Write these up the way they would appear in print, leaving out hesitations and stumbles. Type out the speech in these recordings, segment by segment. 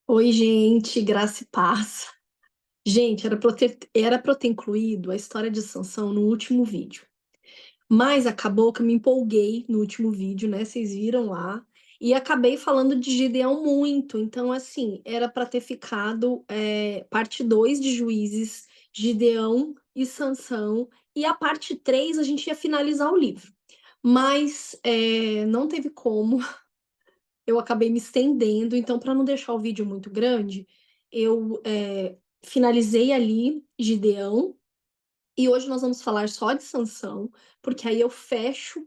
Oi, gente, graça e paz. Gente, era pra eu ter incluído a história de Sansão no último vídeo, mas acabou que eu me empolguei no último vídeo, né, vocês viram lá, e acabei falando de Gideão muito, então, assim, era para ter ficado, parte 2 de Juízes, Gideão e Sansão, e a parte 3 a gente ia finalizar o livro. Mas, não teve como. Eu acabei me estendendo, então para não deixar o vídeo muito grande, eu, finalizei ali Gideão, e hoje nós vamos falar só de Sansão, porque aí eu fecho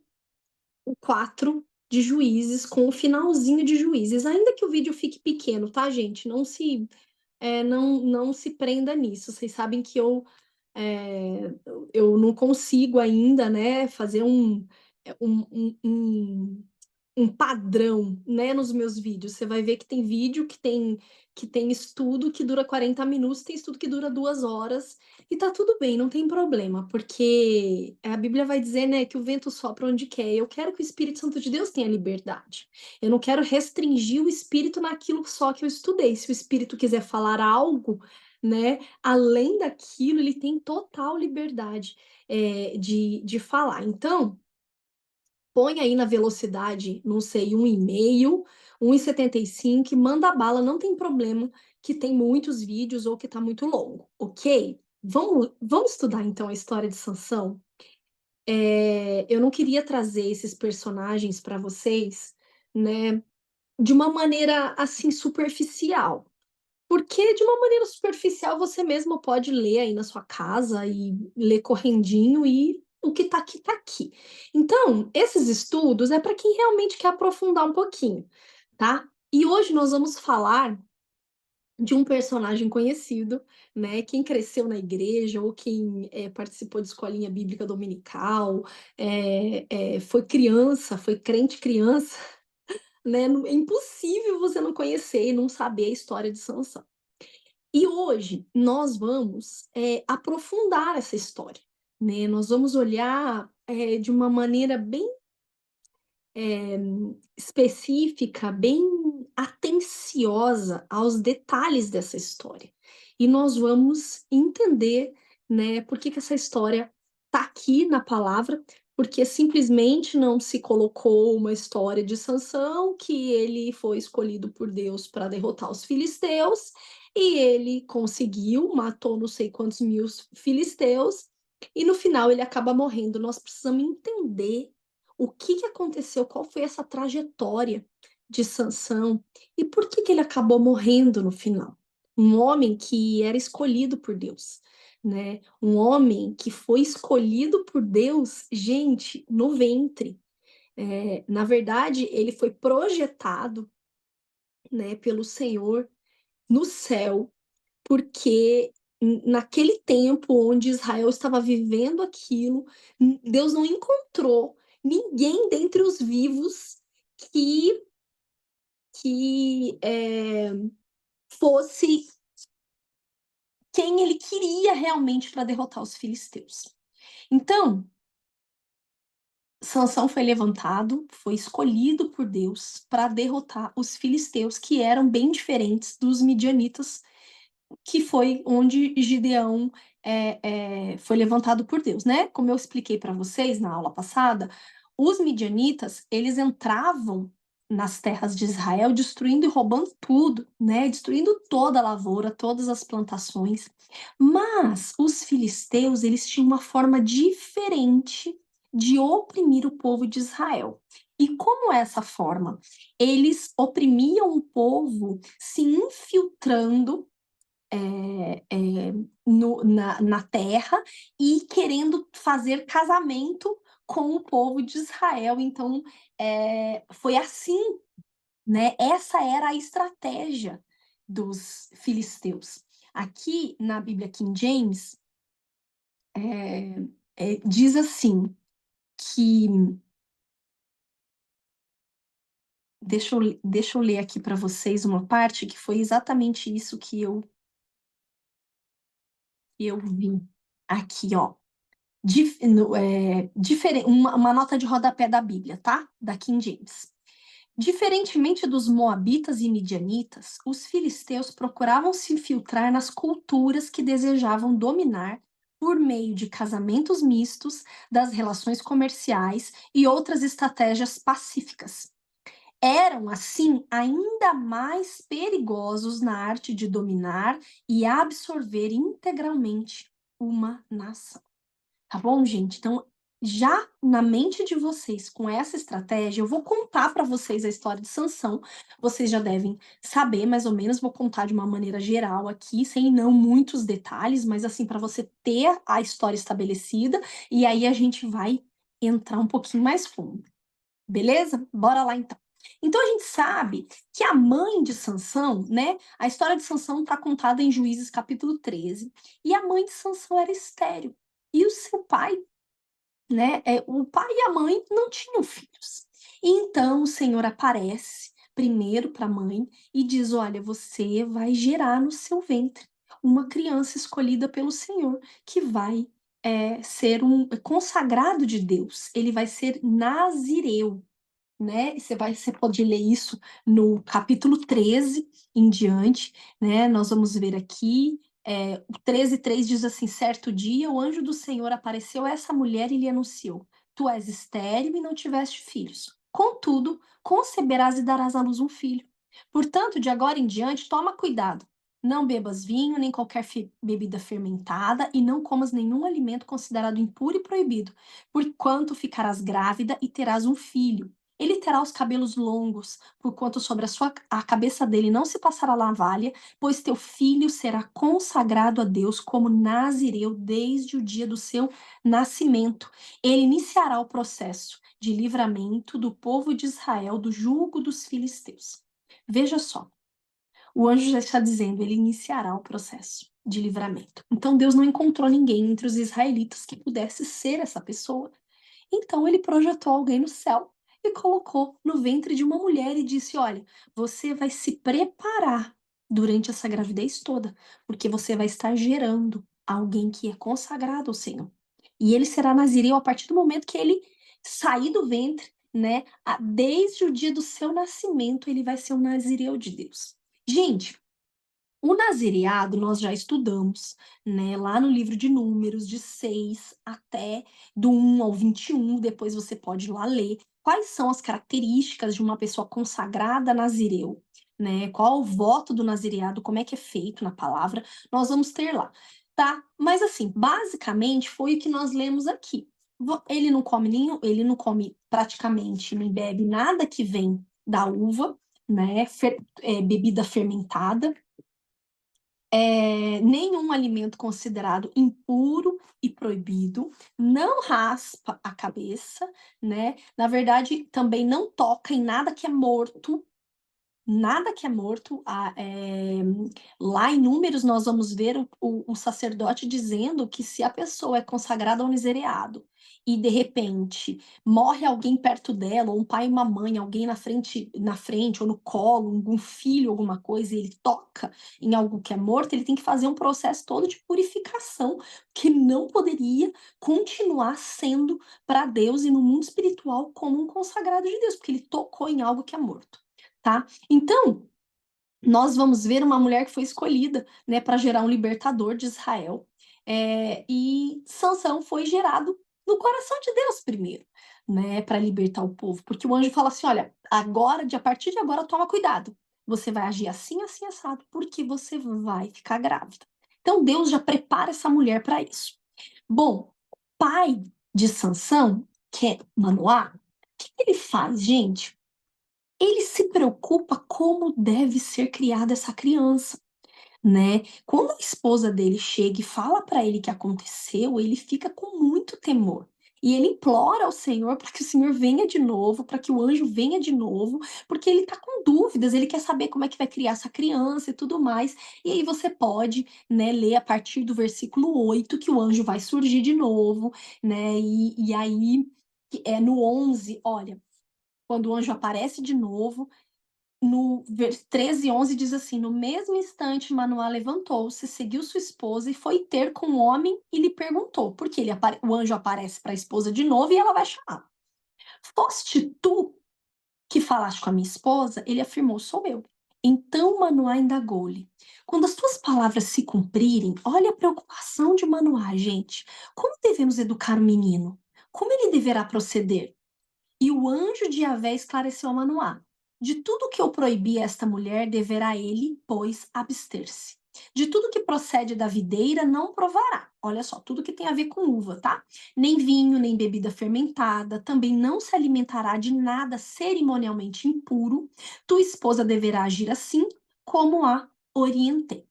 o 4 de Juízes com o finalzinho de Juízes, ainda que o vídeo fique pequeno, tá, gente? Não se prenda nisso, vocês sabem que eu não consigo ainda, né, fazer um padrão, né, nos meus vídeos. Você vai ver que tem vídeo que tem estudo que dura 40 minutos, tem estudo que dura 2 horas, e tá tudo bem, não tem problema, porque a Bíblia vai dizer, né, que o vento sopra onde quer. Eu quero que o Espírito Santo de Deus tenha liberdade. Eu não quero restringir o espírito naquilo só que eu estudei. Se o espírito quiser falar algo, né, além daquilo, ele tem total liberdade, de falar. Então, põe aí na velocidade, não sei, 1,5, 1,75 e manda bala, não tem problema que tem muitos vídeos ou que tá muito longo, ok? Vamos estudar então a história de Sansão? Eu não queria trazer esses personagens para vocês, né, de uma maneira, assim, superficial, porque de uma maneira superficial você mesmo pode ler aí na sua casa e ler correndinho e o que tá aqui, tá aqui. Então, esses estudos é para quem realmente quer aprofundar um pouquinho, tá? E hoje nós vamos falar de um personagem conhecido, né? Quem cresceu na igreja ou quem participou de escolinha bíblica dominical, foi criança, foi crente criança, né? É impossível você não conhecer e não saber a história de Sansão. E hoje nós vamos, aprofundar essa história, né, nós vamos olhar, de uma maneira bem, específica, bem atenciosa aos detalhes dessa história. E nós vamos entender, né, por que que essa história tá aqui na palavra, porque simplesmente não se colocou uma história de Sansão, que ele foi escolhido por Deus para derrotar os filisteus, e ele conseguiu, matou não sei quantos mil filisteus, e no final ele acaba morrendo. Nós precisamos entender o que que aconteceu, qual foi essa trajetória de Sansão e por que que ele acabou morrendo no final. Um homem que era escolhido por Deus, né? Um homem que foi escolhido por Deus, gente, no ventre. Na verdade, ele foi projetado, né, pelo Senhor no céu, porque naquele tempo onde Israel estava vivendo aquilo, Deus não encontrou ninguém dentre os vivos que fosse quem ele queria realmente para derrotar os filisteus. Então, Sansão foi levantado, foi escolhido por Deus para derrotar os filisteus, que eram bem diferentes dos midianitas, que foi onde Gideão foi levantado por Deus, né? Como eu expliquei para vocês na aula passada, os midianitas, eles entravam nas terras de Israel destruindo e roubando tudo, né? Destruindo toda a lavoura, todas as plantações. Mas os filisteus, eles tinham uma forma diferente de oprimir o povo de Israel. E como é essa forma? Eles oprimiam o povo se infiltrando na terra e querendo fazer casamento com o povo de Israel. Então, foi assim, né? Essa era a estratégia dos filisteus. Aqui na Bíblia King James, diz assim que. Deixa eu ler aqui para vocês uma parte que foi exatamente isso que eu vi aqui, ó. Uma nota de rodapé da Bíblia, tá? Da King James. Diferentemente dos moabitas e midianitas, os filisteus procuravam se infiltrar nas culturas que desejavam dominar por meio de casamentos mistos, das relações comerciais e outras estratégias pacíficas. Eram, assim, ainda mais perigosos na arte de dominar e absorver integralmente uma nação. Tá bom, gente? Então, já na mente de vocês, com essa estratégia, eu vou contar para vocês a história de Sansão. Vocês já devem saber, mais ou menos, vou contar de uma maneira geral aqui, sem não muitos detalhes, mas assim, para você ter a história estabelecida, e aí a gente vai entrar um pouquinho mais fundo. Beleza? Bora lá então. Então a gente sabe que a mãe de Sansão, né? A história de Sansão está contada em Juízes capítulo 13, e a mãe de Sansão era estéril. E o seu pai, né, o pai e a mãe não tinham filhos. E então o Senhor aparece primeiro para a mãe e diz: "Olha, você vai gerar no seu ventre uma criança escolhida pelo Senhor, que vai, ser um consagrado de Deus, ele vai ser nazireu", né, você pode ler isso no capítulo 13 em diante, né, nós vamos ver aqui, o 13:3 diz assim: "Certo dia, o anjo do Senhor apareceu a essa mulher e lhe anunciou: Tu és estéril e não tiveste filhos. Contudo, conceberás e darás à luz um filho. Portanto, de agora em diante, toma cuidado. Não bebas vinho, nem qualquer bebida fermentada, e não comas nenhum alimento considerado impuro e proibido, porquanto ficarás grávida e terás um filho. Ele terá os cabelos longos, porquanto sobre a cabeça dele não se passará navalha, pois teu filho será consagrado a Deus como nazireu desde o dia do seu nascimento. Ele iniciará o processo de livramento do povo de Israel do jugo dos filisteus." Veja só, o anjo já está dizendo, ele iniciará o processo de livramento. Então Deus não encontrou ninguém entre os israelitas que pudesse ser essa pessoa. Então ele projetou alguém no céu e colocou no ventre de uma mulher e disse: "Olha, você vai se preparar durante essa gravidez toda, porque você vai estar gerando alguém que é consagrado ao Senhor. E ele será nazireu a partir do momento que ele sair do ventre, né? Desde o dia do seu nascimento, ele vai ser um nazireu de Deus." Gente, o nazireado nós já estudamos, né, lá no livro de Números, de 6 até do 1 ao 21, depois você pode ir lá ler quais são as características de uma pessoa consagrada nazireu, né, qual o voto do nazireado, como é que é feito na palavra, nós vamos ter lá, tá? Mas assim, basicamente foi o que nós lemos aqui. Ele não come praticamente, nem bebe nada que vem da uva, né, bebida fermentada, nenhum alimento considerado impuro e proibido, não raspa a cabeça, né? Na verdade, também não toca em nada que é morto, nada que é morto. Lá em Números nós vamos ver o sacerdote dizendo que se a pessoa é consagrada ao nazireado e de repente morre alguém perto dela, ou um pai e uma mãe, alguém na frente ou no colo, algum filho, alguma coisa, e ele toca em algo que é morto, ele tem que fazer um processo todo de purificação, que não poderia continuar sendo para Deus e no mundo espiritual como um consagrado de Deus, porque ele tocou em algo que é morto, tá? Então, nós vamos ver uma mulher que foi escolhida, né, para gerar um libertador de Israel. E Sansão foi gerado no coração de Deus primeiro, né, para libertar o povo, porque o anjo fala assim: "Olha, agora, a partir de agora, toma cuidado. Você vai agir assim, assim, assado, porque você vai ficar grávida." Então Deus já prepara essa mulher para isso. Bom, o pai de Sansão, que é Manoá, o que ele faz, gente? Ele se preocupa como deve ser criada essa criança, né. Quando a esposa dele chega e fala para ele o que aconteceu, ele fica com muito temor. E ele implora ao Senhor para que o Senhor venha de novo, para que o anjo venha de novo, porque ele está com dúvidas, ele quer saber como é que vai criar essa criança e tudo mais. E aí você pode, né, ler a partir do versículo 8 que o anjo vai surgir de novo, né, e aí, no 11, olha, quando o anjo aparece de novo, no 13:11 diz assim: "No mesmo instante, Manoá levantou-se, seguiu sua esposa e foi ter com o homem e lhe perguntou", porque o anjo aparece para a esposa de novo e ela vai chamar: "Foste tu que falaste com a minha esposa, ele afirmou: sou eu. Então Manoá indagou-lhe: quando as tuas palavras se cumprirem, olha a preocupação de Manoá, gente. Como devemos educar o menino? Como ele deverá proceder? E o anjo de Yahvé esclareceu a Manoá: de tudo que eu proibi a esta mulher, deverá ele, pois, abster-se. De tudo que procede da videira, não provará. Olha só, tudo que tem a ver com uva, tá? Nem vinho, nem bebida fermentada. Também não se alimentará de nada cerimonialmente impuro. Tua esposa deverá agir assim, como a orientei.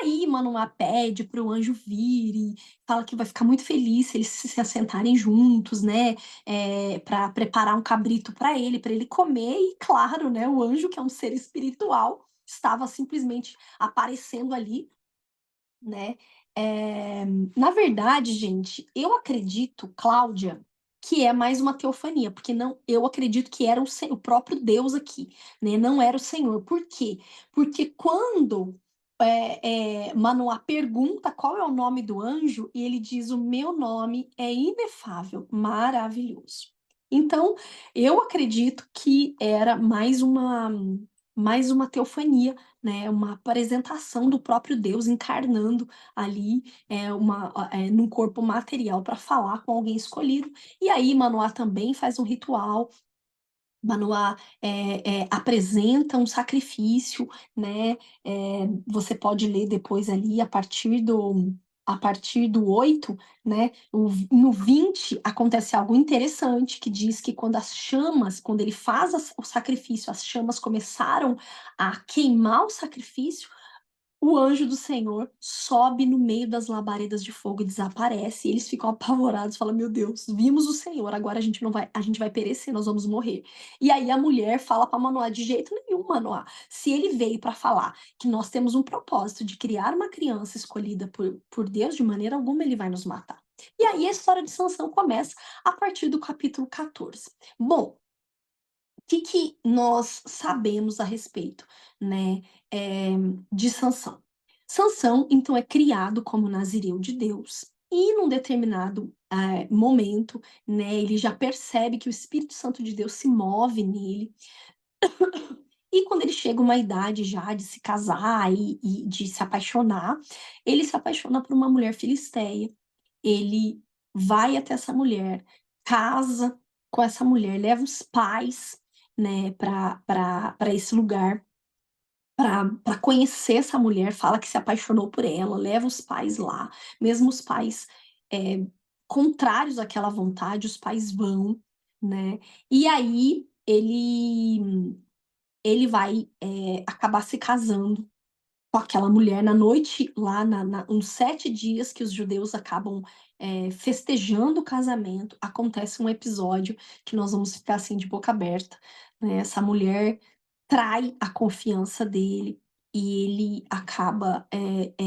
Aí Manoá pede para o anjo vir e fala que vai ficar muito feliz se eles se assentarem juntos, né, para preparar um cabrito para ele comer e claro, né, o anjo, que é um ser espiritual, estava simplesmente aparecendo ali, né. Eh, Na verdade, gente, eu acredito, Cláudia, que é mais uma teofania, porque não, eu acredito que era o próprio Deus aqui, né, não era o Senhor. Por quê? Porque quando, Manoá pergunta qual é o nome do anjo, e ele diz: "O meu nome é inefável, maravilhoso". Então, eu acredito que era mais uma teofania, né, uma apresentação do próprio Deus encarnando ali, num corpo material para falar com alguém escolhido. E aí Manoá também faz um ritual, Manoá, apresenta um sacrifício, né, você pode ler depois ali a partir do 8, né, no 20 acontece algo interessante que diz que quando ele faz o sacrifício, as chamas começaram a queimar o sacrifício, o anjo do Senhor sobe no meio das labaredas de fogo e desaparece, e eles ficam apavorados, falam: "Meu Deus, vimos o Senhor, agora a gente vai perecer, nós vamos morrer". E aí a mulher fala para Manoá: "De jeito nenhum, Manoá, se ele veio para falar que nós temos um propósito de criar uma criança escolhida por Deus, de maneira alguma ele vai nos matar". E aí a história de Sansão começa a partir do capítulo 14. Bom, que nós sabemos a respeito, né, de Sansão? Sansão, então, é criado como nazireu de Deus e num determinado, momento, né, ele já percebe que o Espírito Santo de Deus se move nele, e quando ele chega uma idade já de se casar e de se apaixonar, ele se apaixona por uma mulher filisteia. Ele vai até essa mulher, casa com essa mulher, leva os pais, né, para esse lugar, para conhecer essa mulher, fala que se apaixonou por ela, leva os pais lá, mesmo os pais, eh, contrários àquela vontade, os pais vão, né, e aí ele vai, acabar se casando com aquela mulher na noite lá uns 7 dias que os judeus acabam, festejando o casamento, acontece um episódio que nós vamos ficar, assim, de boca aberta, né, essa mulher trai a confiança dele, e ele acaba,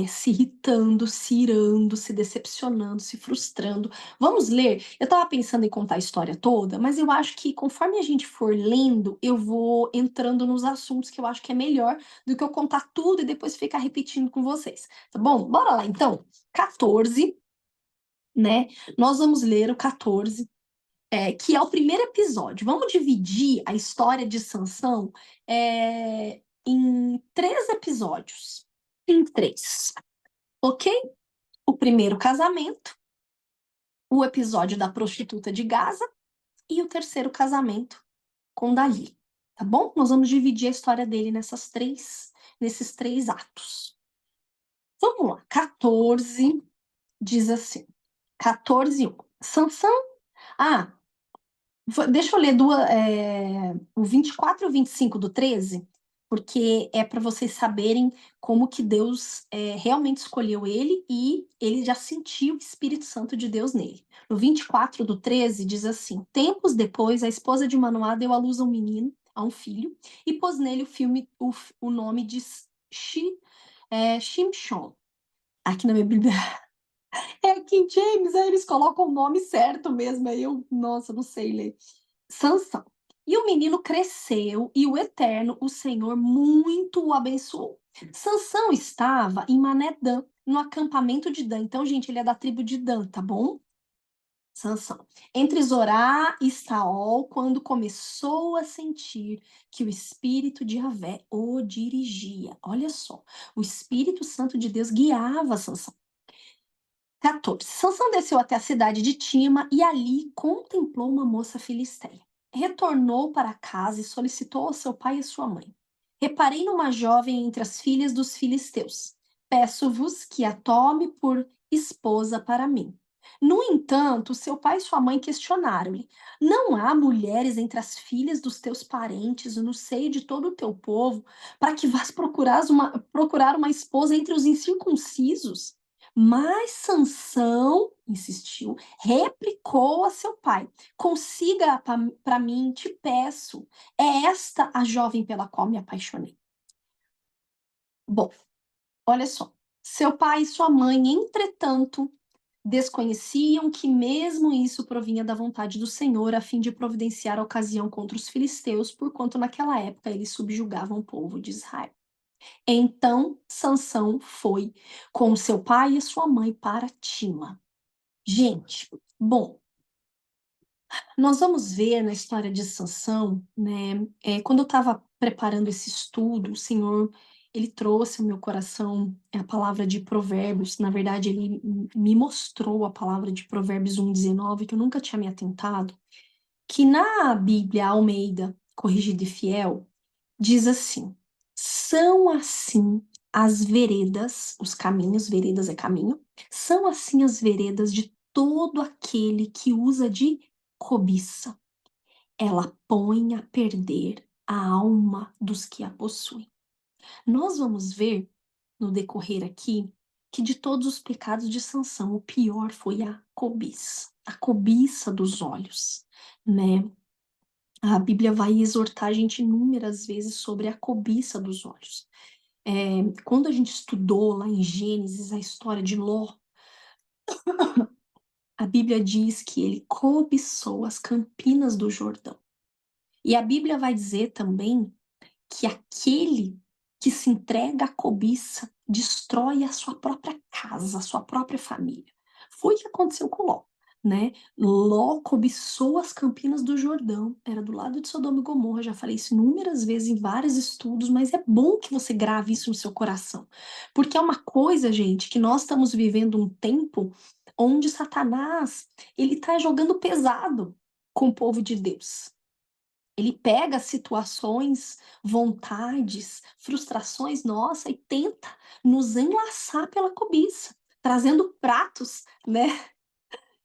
se irritando, se irando, se decepcionando, se frustrando. Vamos ler? Eu estava pensando em contar a história toda, mas eu acho que conforme a gente for lendo, eu vou entrando nos assuntos que eu acho que é melhor do que eu contar tudo e depois ficar repetindo com vocês, tá bom? Bora lá então. 14, né, nós vamos ler o 14, que é o primeiro episódio. Vamos dividir a história de Sansão, em 3 episódios. Em 3, ok? O primeiro casamento, o episódio da prostituta de Gaza e o terceiro casamento com Dali, tá bom? Nós vamos dividir a história dele nesses três atos. Vamos lá, 14 diz assim, 14:1. Sansão, ah, deixa eu ler o 24 e o 25 do 13, porque é para vocês saberem como que Deus realmente escolheu ele e ele já sentiu o Espírito Santo de Deus nele. No 24 do 13 diz assim: tempos depois, a esposa de Manoá deu à luz a um menino, a um filho, e pôs nele o nome de Shimshon. Aqui na minha Bíblia é King James, aí eles colocam o nome certo mesmo, aí eu, nossa, não sei ler. Sansão. E o menino cresceu e o Eterno, o Senhor, muito o abençoou. Sansão estava em Mané Dan, no acampamento de Dan. Então, gente, ele é da tribo de Dan, tá bom? Sansão. Entre Zorá e Saol, quando começou a sentir que o Espírito de Yahvé o dirigia. Olha só, o Espírito Santo de Deus guiava Sansão. 14. Sansão desceu até a cidade de Tima e ali contemplou uma moça filisteia. Retornou para casa e solicitou ao seu pai e à sua mãe: Reparei numa jovem entre as filhas dos filisteus. Peço-vos que a tome por esposa para mim. No entanto, seu pai e sua mãe questionaram-lhe: Não há mulheres entre as filhas dos teus parentes no seio de todo o teu povo, para que vás procurar uma esposa entre os incircuncisos? Mas Sansão insistiu, replicou a seu pai: Consiga para mim, te peço. É esta a jovem pela qual me apaixonei. Bom, olha só. Seu pai e sua mãe, entretanto, desconheciam que mesmo isso provinha da vontade do Senhor, a fim de providenciar a ocasião contra os filisteus, porquanto naquela época eles subjugavam o povo de Israel. Então Sansão foi com seu pai e sua mãe para Tima. Gente, bom, nós vamos ver na história de Sansão, né, quando eu estava preparando esse estudo, o Senhor, ele trouxe ao meu coração a palavra de Provérbios, na verdade ele me mostrou a palavra de Provérbios 1:19, que eu nunca tinha me atentado, que na Bíblia Almeida, Corrigida e Fiel, diz assim: são assim as veredas, os caminhos, veredas é caminho, são assim as veredas de todo aquele que usa de cobiça. Ela põe a perder a alma dos que a possuem. Nós vamos ver no decorrer aqui que de todos os pecados de Sansão, o pior foi a cobiça dos olhos, né? A Bíblia vai exortar a gente inúmeras vezes sobre a cobiça dos olhos. Quando a gente estudou lá em Gênesis a história de Ló, a Bíblia diz que ele cobiçou as campinas do Jordão. E a Bíblia vai dizer também que aquele que se entrega à cobiça destrói a sua própria casa, a sua própria família. Foi o que aconteceu com Ló, né? Ló cobiçou as campinas do Jordão, era do lado de Sodoma e Gomorra, já falei isso inúmeras vezes em vários estudos, mas é bom que você grave isso no seu coração, porque é uma coisa, gente, que nós estamos vivendo um tempo onde Satanás, ele tá jogando pesado com o povo de Deus. Ele pega situações, vontades, frustrações nossa e tenta nos enlaçar pela cobiça, trazendo pratos, né?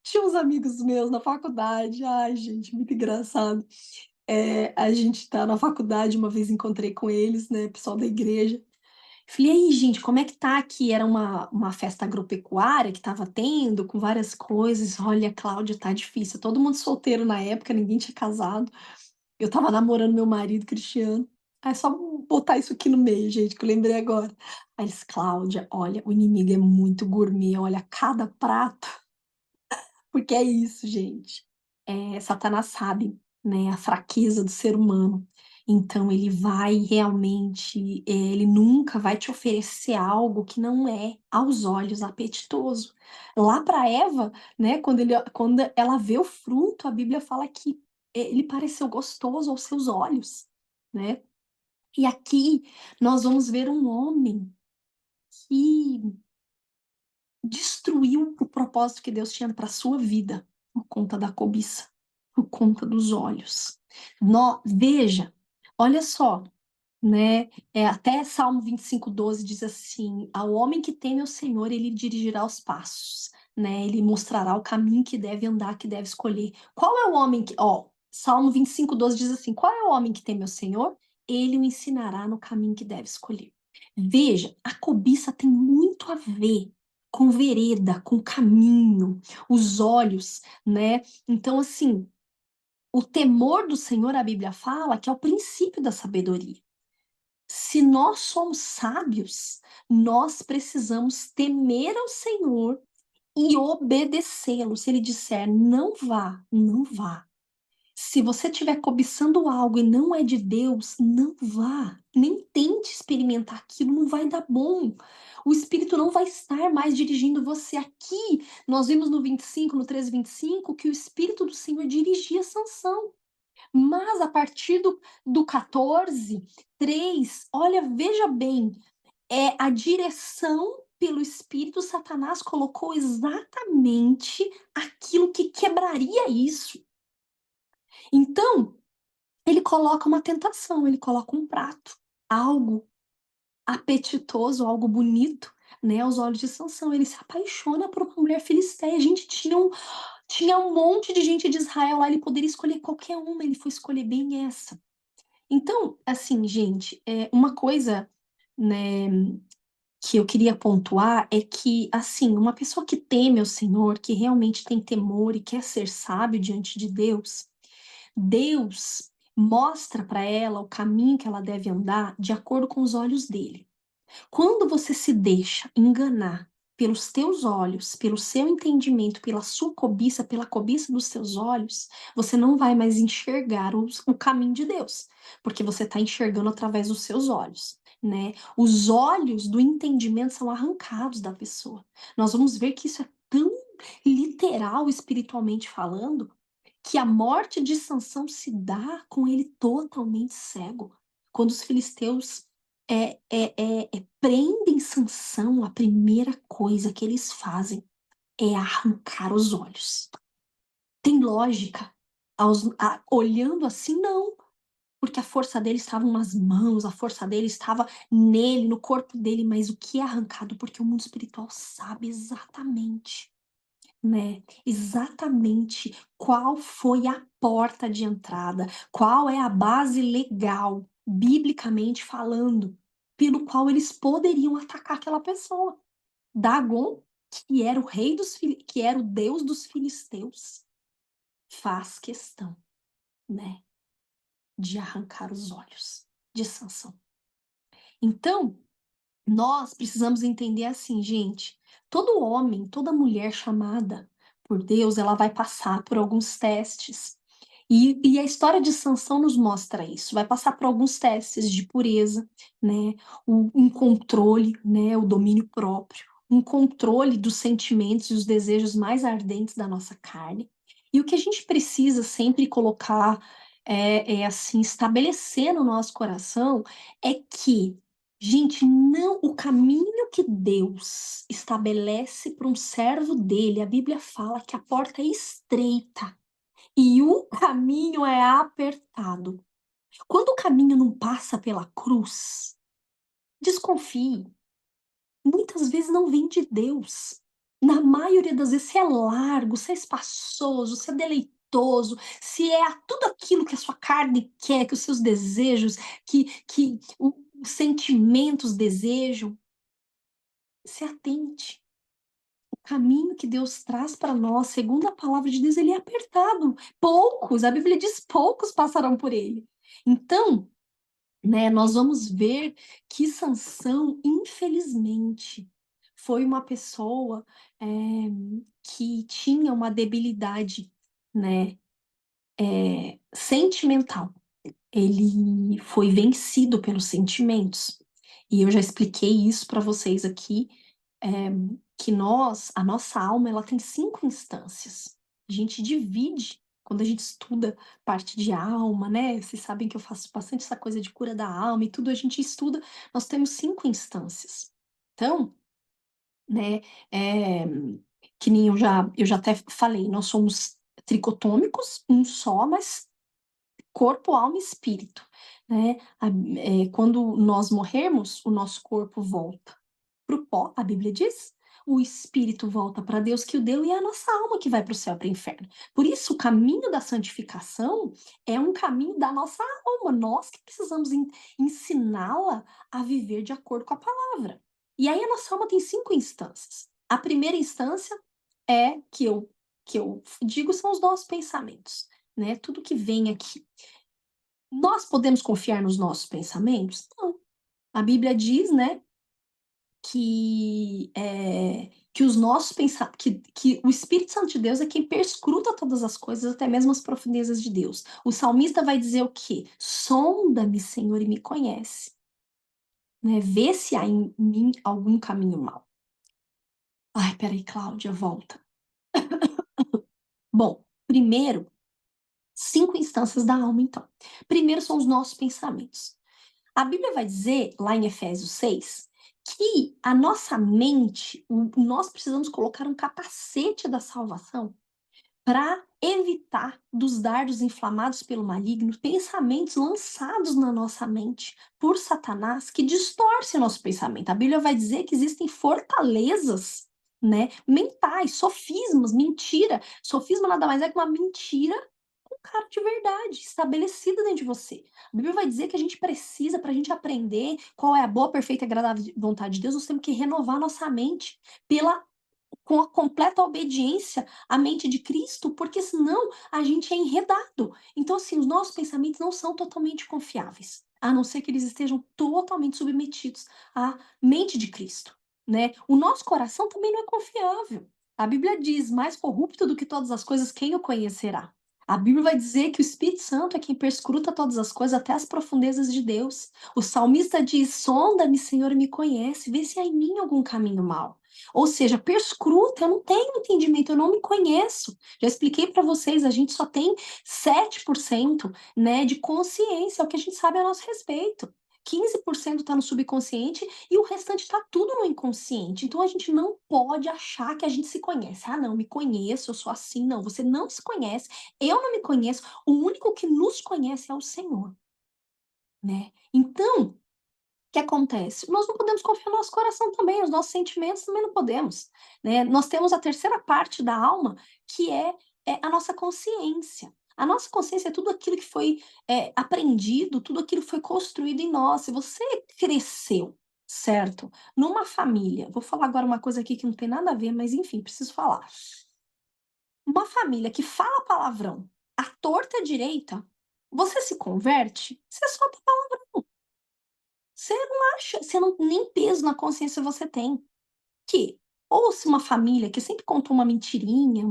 Tinha uns amigos meus na faculdade, ai gente, muito engraçado. A gente tá na faculdade, uma vez encontrei com eles, né, pessoal da igreja. Falei, aí gente, como é que tá aqui? Era uma festa agropecuária que tava tendo, com várias coisas. Olha, Cláudia, tá difícil. Todo mundo solteiro na época, ninguém tinha casado. Eu tava namorando meu marido, Cristiano. É só botar isso aqui no meio, gente, que eu lembrei agora. Aí eles, Cláudia, olha, o inimigo é muito gourmet, olha cada prato. Porque é isso, gente. Satanás sabe, né, a fraqueza do ser humano. Então ele vai realmente, ele nunca vai te oferecer algo que não é aos olhos apetitoso. Lá para Eva, né, quando ela vê o fruto, a Bíblia fala que ele pareceu gostoso aos seus olhos, né? E aqui nós vamos ver um homem que destruiu o propósito que Deus tinha para sua vida por conta da cobiça, por conta dos olhos. Veja, olha só, né? Até Salmo 25:12 diz assim: ao homem que teme o Senhor, ele dirigirá os passos, né? Ele mostrará o caminho que deve andar, que deve escolher. Qual é o homem que, ó, Salmo 25:12 diz assim: qual é o homem que teme o Senhor? Ele o ensinará no caminho que deve escolher. Veja, a cobiça tem muito a ver com vereda, com caminho, os olhos, né? Então, assim, o temor do Senhor, a Bíblia fala que é o princípio da sabedoria. Se nós somos sábios, nós precisamos temer ao Senhor e obedecê-lo. Se ele disser não vá, não vá. Se você estiver cobiçando algo e não é de Deus, não vá. Nem tente experimentar aquilo, não vai dar bom. O Espírito não vai estar mais dirigindo você. Aqui, nós vimos no 25, no 13:25, que o Espírito do Senhor dirigia Sansão. Mas a partir do 14:3, olha, veja bem, a direção pelo Espírito, Satanás colocou exatamente aquilo que quebraria isso. Então, ele coloca uma tentação, ele coloca um prato, algo apetitoso, algo bonito, né, aos olhos de Sansão. Ele se apaixona por uma mulher filisteia. Gente, tinha um monte de gente de Israel lá, ele poderia escolher qualquer uma, ele foi escolher bem essa. Então, assim, gente, uma coisa, né, que eu queria pontuar é que, assim, uma pessoa que teme ao Senhor, que realmente tem temor e quer ser sábio diante de Deus, Deus mostra para ela o caminho que ela deve andar de acordo com os olhos dele. Quando você se deixa enganar pelos teus olhos, pelo seu entendimento, pela sua cobiça, pela cobiça dos seus olhos, você não vai mais enxergar o caminho de Deus, porque você está enxergando através dos seus olhos, né? Os olhos do entendimento são arrancados da pessoa. Nós vamos ver que isso é tão literal espiritualmente falando, que a morte de Sansão se dá com ele totalmente cego. Quando os filisteus prendem Sansão, a primeira coisa que eles fazem é arrancar os olhos. Tem lógica? Olhando assim, não. Porque a força dele estava nas mãos, a força dele estava nele, no corpo dele, mas o que é arrancado? Porque o mundo espiritual sabe exatamente, né, exatamente qual foi a porta de entrada, qual é a base legal, biblicamente falando, pelo qual eles poderiam atacar aquela pessoa. Dagon, que era o rei que era o deus dos filisteus, faz questão, né, de arrancar os olhos de Sansão. Então, nós precisamos entender assim, gente, todo homem, toda mulher chamada por Deus, ela vai passar por alguns testes. E a história de Sansão nos mostra isso. Vai passar por alguns testes de pureza, né? Um controle, né? O domínio próprio, um controle dos sentimentos e os desejos mais ardentes da nossa carne. E o que a gente precisa sempre colocar, assim, estabelecer no nosso coração é que, gente, não, o caminho que Deus estabelece para um servo dele, a Bíblia fala que a porta é estreita e o caminho é apertado. Quando o caminho não passa pela cruz, desconfie. Muitas vezes não vem de Deus. Na maioria das vezes, se é largo, se é espaçoso, se é deleitoso, se é tudo aquilo que a sua carne quer, que os seus desejos, que os sentimentos desejam, se atente. O caminho que Deus traz para nós, segundo a palavra de Deus, ele é apertado. Poucos, a Bíblia diz, poucos passarão por ele. Então, né, nós vamos ver que Sansão, infelizmente, foi uma pessoa que tinha uma debilidade, né, sentimental. Ele foi vencido pelos sentimentos. E eu já expliquei isso para vocês aqui, que a nossa alma, ela tem 5 instâncias. A gente divide, quando a gente estuda parte de alma, né, vocês sabem que eu faço bastante essa coisa de cura da alma e tudo, a gente estuda, nós temos 5 instâncias. Então, né, eh, que nem eu já até falei, nós somos tricotômicos, um só, mas corpo, alma e espírito, né. Quando nós morrermos, o nosso corpo volta para o pó, a Bíblia diz, o espírito volta para Deus que o deu e é a nossa alma que vai para o céu, para o inferno. Por isso, o caminho da santificação é um caminho da nossa alma, nós que precisamos ensiná-la a viver de acordo com a palavra. E aí a nossa alma tem 5 instâncias. A primeira instância é que eu digo são os nossos pensamentos, né? Tudo que vem aqui. Nós podemos confiar nos nossos pensamentos? Não. A Bíblia diz, né, que os nossos que o Espírito Santo de Deus é quem perscruta todas as coisas, até mesmo as profundezas de Deus. O salmista vai dizer o quê? Sonda-me, Senhor, e me conhece. né? Vê se há em mim algum caminho mau. Ai, peraí, Cláudia, volta. Bom, primeiro, 5 instâncias da alma, então. Primeiro são os nossos pensamentos. A Bíblia vai dizer, lá em Efésios 6, que a nossa mente, nós precisamos colocar um capacete da salvação para evitar dos dardos inflamados pelo maligno, pensamentos lançados na nossa mente por Satanás que distorcem o nosso pensamento. A Bíblia vai dizer que existem fortalezas, né, mentais, sofismas, mentira. Sofisma nada mais é que uma mentira com cara de verdade, estabelecida dentro de você. A Bíblia vai dizer que a gente precisa, para a gente aprender qual é a boa, perfeita e agradável vontade de Deus, nós temos que renovar nossa mente pela com a completa obediência à mente de Cristo, porque senão a gente é enredado. Então, assim, os nossos pensamentos não são totalmente confiáveis, a não ser que eles estejam totalmente submetidos à mente de Cristo, né? O nosso coração também não é confiável. A Bíblia diz: mais corrupto do que todas as coisas, quem o conhecerá? A Bíblia vai dizer que o Espírito Santo é quem perscruta todas as coisas, até as profundezas de Deus. O salmista diz: sonda-me, Senhor, e me conhece, vê se há em mim algum caminho mau. Ou seja, perscruta, eu não tenho entendimento, eu não me conheço. Já expliquei para vocês, a gente só tem 7%, né, de consciência, é o que a gente sabe a nosso respeito. 15% está no subconsciente e o restante está tudo no inconsciente. Então a gente não pode achar que a gente se conhece. Ah, não, me conheço, eu sou assim. Não, você não se conhece, eu não me conheço. O único que nos conhece é o Senhor, né? Então, que acontece? Nós não podemos confiar no nosso coração também, os nossos sentimentos também não podemos, né? Nós temos a terceira parte da alma, que é a nossa consciência. A nossa consciência é tudo aquilo que foi aprendido, tudo aquilo que foi construído em nós. Se você cresceu, certo? Numa família, vou falar agora uma coisa aqui que não tem nada a ver, mas enfim, preciso falar. Uma família que fala palavrão à torta e à direita, você se converte, você solta palavrão. Você não acha, você não, nem peso na consciência você tem. Que ou se uma família que sempre contou uma mentirinha,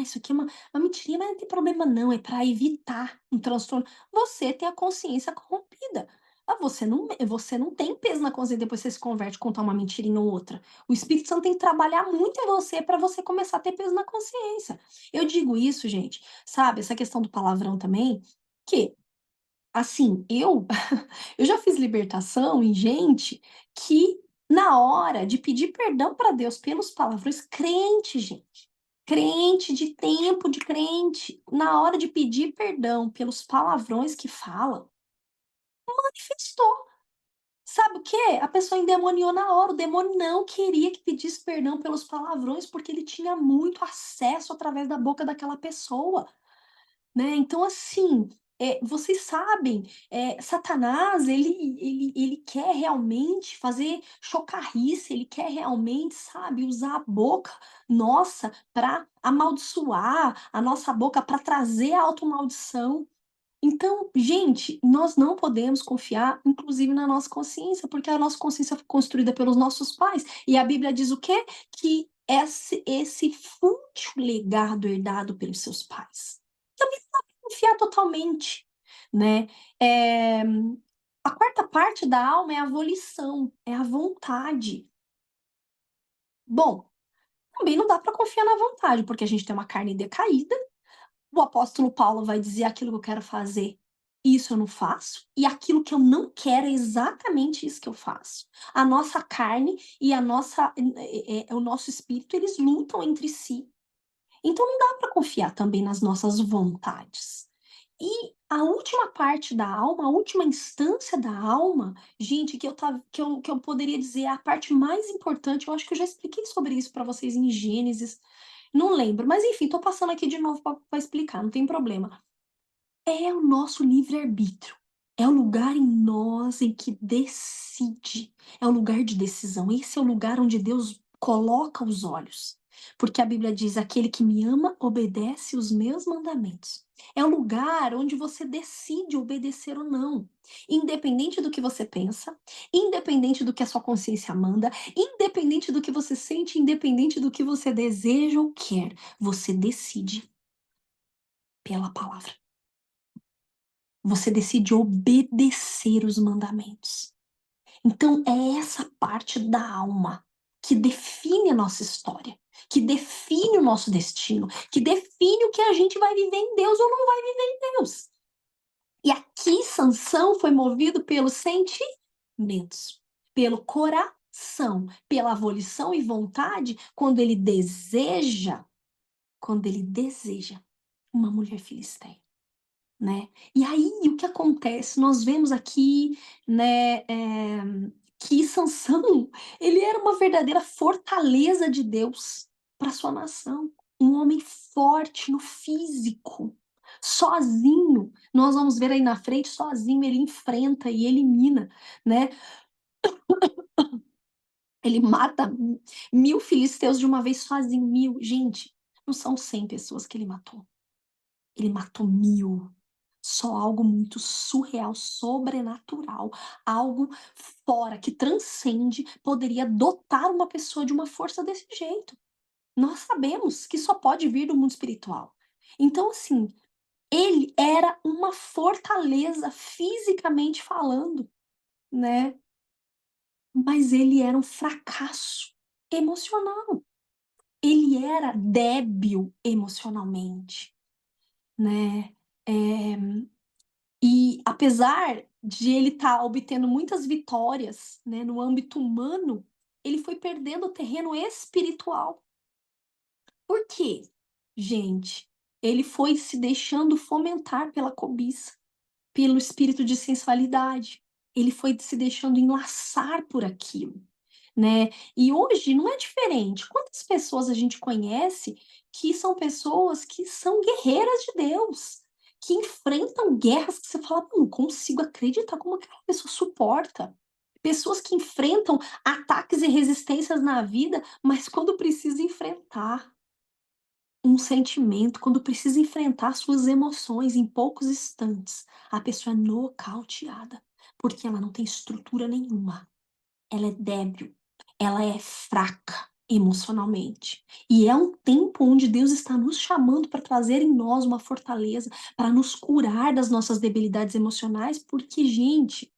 isso aqui é uma mentirinha, mas não tem problema não, é para evitar um transtorno. Você tem a consciência corrompida. Ah, você não tem peso na consciência depois que você se converte, contar uma mentirinha ou outra. O Espírito Santo tem que trabalhar muito em você para você começar a ter peso na consciência. Eu digo isso, gente, sabe, essa questão do palavrão também, que assim, eu já fiz libertação em gente que, na hora de pedir perdão para Deus pelos palavrões, crente, gente, crente de tempo de crente, na hora de pedir perdão pelos palavrões que fala, manifestou. Sabe o quê? A pessoa endemoniou na hora. O demônio não queria que pedisse perdão pelos palavrões, porque ele tinha muito acesso através da boca daquela pessoa. Né, então assim, vocês sabem, Satanás ele quer realmente fazer chocarrice, ele quer realmente, sabe, usar a boca nossa para amaldiçoar, a nossa boca para trazer a automaldição. Então, gente, nós não podemos confiar, inclusive, na nossa consciência, porque a nossa consciência foi construída pelos nossos pais, e a Bíblia diz o quê? Que esse fútil legado herdado pelos seus pais. Também não dá pra confiar totalmente, né. Eh, a quarta parte da alma é a volição, é a vontade. Bom, também não dá para confiar na vontade, porque a gente tem uma carne decaída. O apóstolo Paulo vai dizer: aquilo que eu quero fazer, isso eu não faço, e aquilo que eu não quero é exatamente isso que eu faço. A nossa carne e o nosso espírito, eles lutam entre si. Então não dá para confiar também nas nossas vontades. E a última parte da alma, a última instância da alma, gente, que eu poderia dizer é a parte mais importante, eu acho que eu já expliquei sobre isso para vocês em Gênesis, não lembro, mas enfim, tô passando aqui de novo para explicar, não tem problema. É o nosso livre-arbítrio. É o lugar em nós em que decide. É o lugar de decisão. Esse é o lugar onde Deus coloca os olhos. Porque a Bíblia diz: aquele que me ama obedece os meus mandamentos. É o lugar onde você decide obedecer ou não. Independente do que você pensa, independente do que a sua consciência manda, independente do que você sente, independente do que você deseja ou quer, você decide pela palavra. Você decide obedecer os mandamentos. Então é essa parte da alma que define a nossa história, que define o nosso destino, que define o que a gente vai viver em Deus ou não vai viver em Deus. E aqui Sansão foi movido pelos sentimentos, pelo coração, pela volição e vontade, quando ele deseja uma mulher filisteia, né? E aí o que acontece? Nós vemos aqui, né, que Sansão, ele era uma verdadeira fortaleza de Deus para sua nação, um homem forte no físico, sozinho. Nós vamos ver aí na frente, sozinho ele enfrenta e elimina, né? Ele mata 1000 filisteus de uma vez sozinho, 1000. Gente, não são 100 pessoas que ele matou. Ele matou 1000. Só algo muito surreal, sobrenatural, algo fora, que transcende, poderia dotar uma pessoa de uma força desse jeito. Nós sabemos que só pode vir do mundo espiritual. Então, assim, ele era uma fortaleza fisicamente falando, né? Mas ele era um fracasso emocional. Ele era débil emocionalmente, né? E apesar de ele estar obtendo muitas vitórias, né, no âmbito humano, ele foi perdendo o terreno espiritual. Por quê? Gente, ele foi se deixando fomentar pela cobiça, pelo espírito de sensualidade. Ele foi se deixando enlaçar por aquilo, né? E hoje não é diferente. Quantas pessoas a gente conhece que são pessoas que são guerreiras de Deus, que enfrentam guerras que você fala: "Não consigo acreditar como aquela pessoa suporta". Pessoas que enfrentam ataques e resistências na vida, mas quando precisa enfrentar um sentimento, quando precisa enfrentar suas emoções em poucos instantes, a pessoa é nocauteada, porque ela não tem estrutura nenhuma. Ela é débil, ela é fraca emocionalmente. E é um tempo onde Deus está nos chamando para trazer em nós uma fortaleza, para nos curar das nossas debilidades emocionais, porque, gente,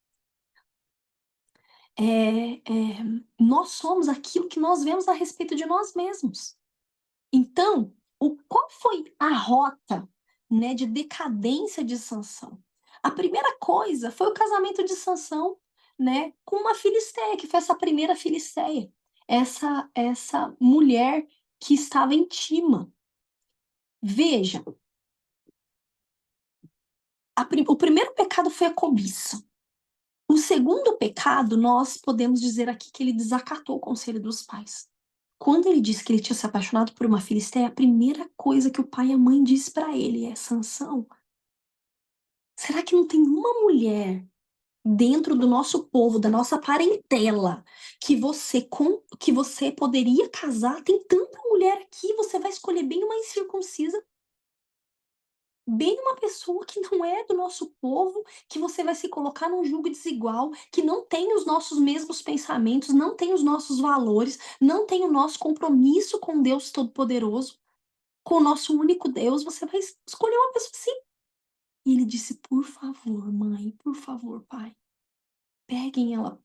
nós somos aquilo que nós vemos a respeito de nós mesmos. Então, qual foi a rota, né, de decadência de Sansão? A primeira coisa foi o casamento de Sansão, né, com uma filisteia, que foi essa primeira filisteia, essa mulher que estava em Tima. Veja, o primeiro pecado foi a cobiça. O segundo pecado, nós podemos dizer aqui que ele desacatou o conselho dos pais. Quando ele disse que ele tinha se apaixonado por uma filisteia, a primeira coisa que o pai e a mãe disse para ele é: Sansão, será que não tem uma mulher dentro do nosso povo, da nossa parentela, que você poderia casar? Tem tanta mulher aqui, você vai escolher bem uma incircuncisa, bem uma pessoa que não é do nosso povo, que você vai se colocar num julgo desigual, que não tem os nossos mesmos pensamentos, não tem os nossos valores, não tem o nosso compromisso com Deus Todo-Poderoso, com o nosso único Deus, você vai escolher uma pessoa assim. E ele disse: por favor, mãe, por favor, pai, peguem ela,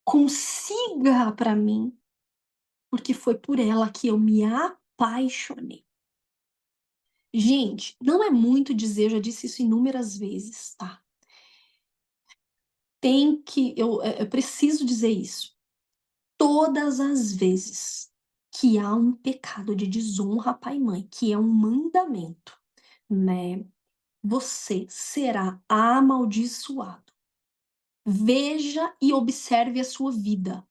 consiga para mim, porque foi por ela que eu me apaixonei. Gente, não é muito dizer, eu já disse isso inúmeras vezes, tá? Eu preciso dizer isso. Todas as vezes que há um pecado de desonra a pai e mãe, que é um mandamento, né? Você será amaldiçoado. Veja e observe a sua vida.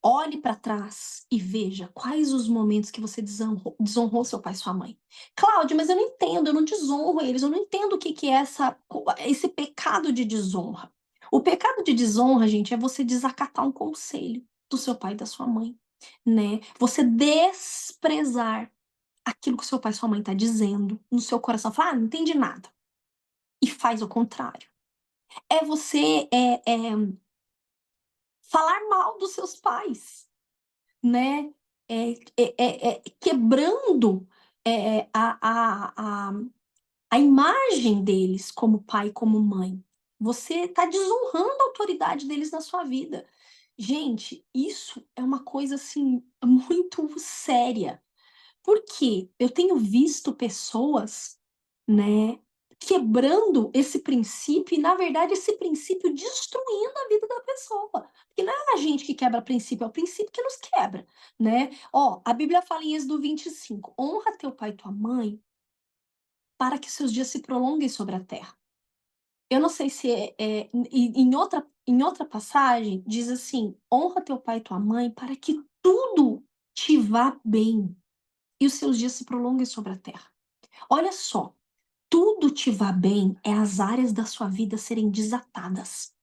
Olhe para trás e veja quais os momentos que você desonrou seu pai e sua mãe. Cláudia, mas eu não entendo, eu não desonro eles, eu não entendo o que que é esse pecado de desonra. O pecado de desonra, gente, é você desacatar um conselho do seu pai e da sua mãe, né? Você desprezar aquilo que seu pai e sua mãe tá dizendo no seu coração. Fala: "Ah, não entendi nada", e faz o contrário. É você, falar mal dos seus pais, né, quebrando, a imagem deles como pai e como mãe. Você está desonrando a autoridade deles na sua vida. Gente, isso é uma coisa, assim, muito séria. Porque eu tenho visto pessoas, né, quebrando esse princípio e, na verdade, esse princípio destruindo a vida da pessoa. Porque não é a gente que quebra princípio, é o princípio que nos quebra, né. Ó, a Bíblia fala em Êxodo 25: "Honra teu pai e tua mãe, para que seus dias se prolonguem sobre a terra". Eu não sei se em outra passagem diz assim: "Honra teu pai e tua mãe, para que tudo te vá bem e os seus dias se prolonguem sobre a terra". Olha só, tudo te vá bem é as áreas da sua vida serem desatadas.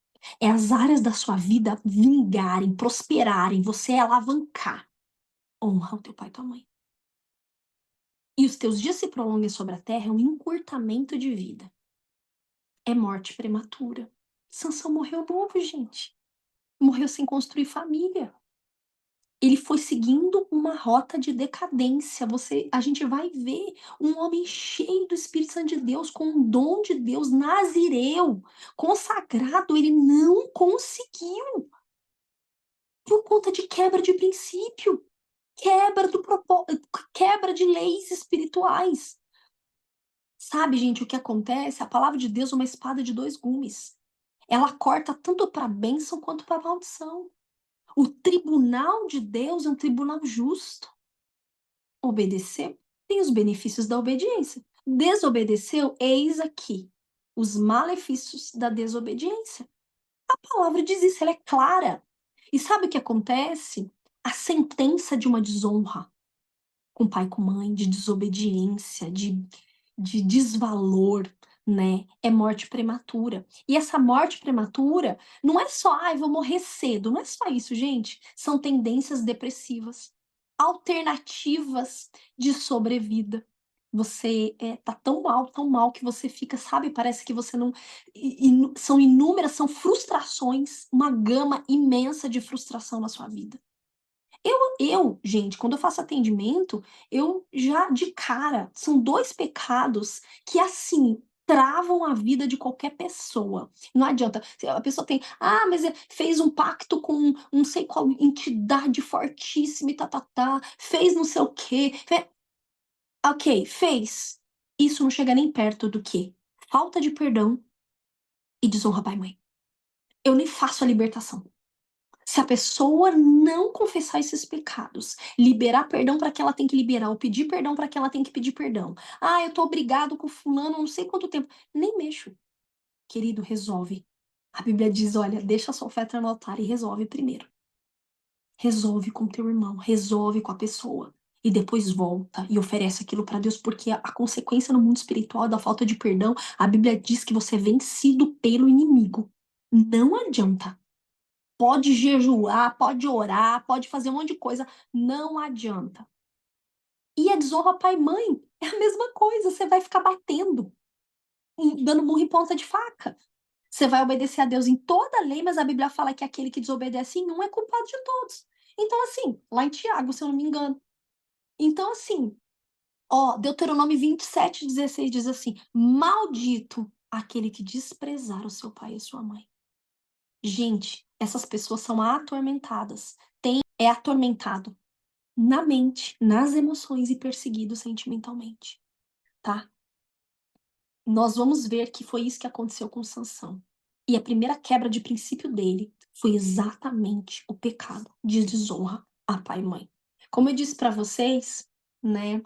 É as áreas da sua vida vingarem, prosperarem, você alavancar. Honra o teu pai e tua mãe. E os teus dias se prolonguem sobre a terra é um encurtamento de vida. É morte prematura. Sansão morreu novo, gente. Morreu sem construir família. Ele foi seguindo uma rota de decadência. A gente vai ver um homem cheio do Espírito Santo de Deus, com o dom de Deus, nazireu, consagrado, ele não conseguiu, por conta de quebra de princípio, quebra de leis espirituais. Sabe, gente, o que acontece? A palavra de Deus é uma espada de 2 gumes. Ela corta tanto para bênção quanto para maldição. O tribunal de Deus é um tribunal justo. Obedeceu, tem os benefícios da obediência. Desobedeceu, eis aqui os malefícios da desobediência. A palavra diz isso, ela é clara. E sabe o que acontece? A sentença de uma desonra com pai e com mãe, de desobediência, de desvalor, né, é morte prematura. E essa morte prematura não é só: "Ai, vou morrer cedo", não é só isso, gente, são tendências depressivas, alternativas de sobrevida. Você, tá tão mal que você fica, sabe, parece que você não são inúmeras, são frustrações, uma gama imensa de frustração na sua vida. Gente, quando eu faço atendimento, eu já de cara, são 2 pecados que, assim, travam a vida de qualquer pessoa. Não adianta, se a pessoa tem: "Ah, mas fez um pacto com não sei qual entidade fortíssima e tá-tá-tá, fez não sei o quê, ok, fez. Isso não chega nem perto do que falta de perdão e desonra pai e mãe. Eu nem faço a libertação. Se a pessoa não confessar esses pecados, liberar perdão para que ela tem que liberar, ou pedir perdão para que ela tem que pedir perdão. "Ah, eu tô brigado com fulano não sei quanto tempo", nem mexo. Querido, resolve. A Bíblia diz: "Olha, deixa a sua oferta no altar e resolve primeiro". Resolve com teu irmão, resolve com a pessoa. E depois volta e oferece aquilo para Deus, porque a consequência no mundo espiritual da falta de perdão, a Bíblia diz que você é vencido pelo inimigo. Não adianta. Pode jejuar, pode orar, pode fazer um monte de coisa, não adianta. E a desonra pai e mãe é a mesma coisa, você vai ficar batendo, dando murro em ponta de faca. Você vai obedecer a Deus em toda a lei, mas a Bíblia fala que aquele que desobedece em um é culpado de todos. Então, assim, lá em Tiago, se eu não me engano. Então, assim, ó, Deuteronômio 27:16 diz assim: "Maldito aquele que desprezar o seu pai e a sua mãe". Gente, essas pessoas são atormentadas. É atormentado na mente, nas emoções e perseguido sentimentalmente, tá? Nós vamos ver que foi isso que aconteceu com Sansão. E a primeira quebra de princípio dele foi exatamente o pecado de desonra a pai e mãe. Como eu disse para vocês, né,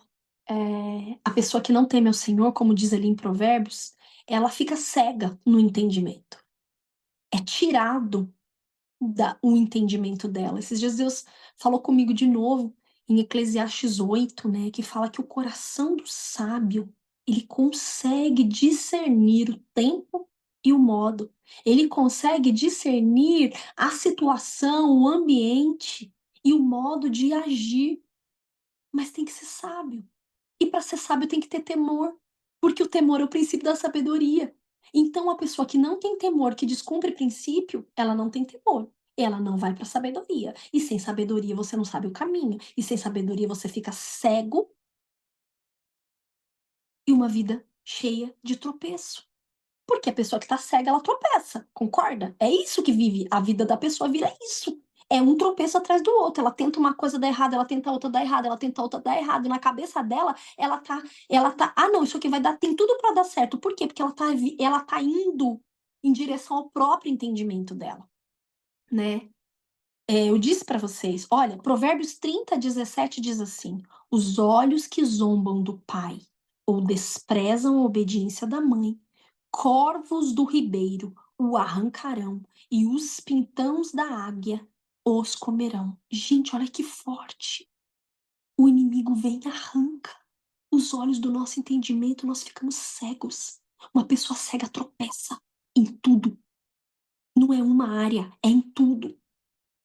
a pessoa que não teme ao Senhor, como diz ali em Provérbios, ela fica cega no entendimento. É tirado o entendimento dela. Esses dias Deus falou comigo de novo em Eclesiastes 8, né, que fala que o coração do sábio, ele consegue discernir o tempo e o modo. Ele consegue discernir a situação, o ambiente e o modo de agir, mas tem que ser sábio. E para ser sábio tem que ter temor, porque o temor é o princípio da sabedoria. Então a pessoa que não tem temor, que descumpre princípio, ela não tem temor. Ela não vai para a sabedoria. E sem sabedoria você não sabe o caminho. E sem sabedoria você fica cego e uma vida cheia de tropeço. Porque a pessoa que tá cega, ela tropeça, concorda? É isso que vive, a vida da pessoa vira isso. É um tropeço atrás do outro. Ela tenta uma coisa dar errado, ela tenta outra dar errado, ela tenta outra dar errado. E na cabeça dela, ah, não, isso aqui vai dar, tem tudo para dar certo. Por quê? Porque ela tá indo em direção ao próprio entendimento dela, né? Eu disse para vocês, olha, Provérbios 30:17 diz assim: os olhos que zombam do pai ou desprezam a obediência da mãe, corvos do ribeiro o arrancarão e os pintãos da águia os comerão. Gente, olha que forte. O inimigo vem e arranca os olhos do nosso entendimento, nós ficamos cegos. Uma pessoa cega tropeça em tudo. Não é uma área, é em tudo.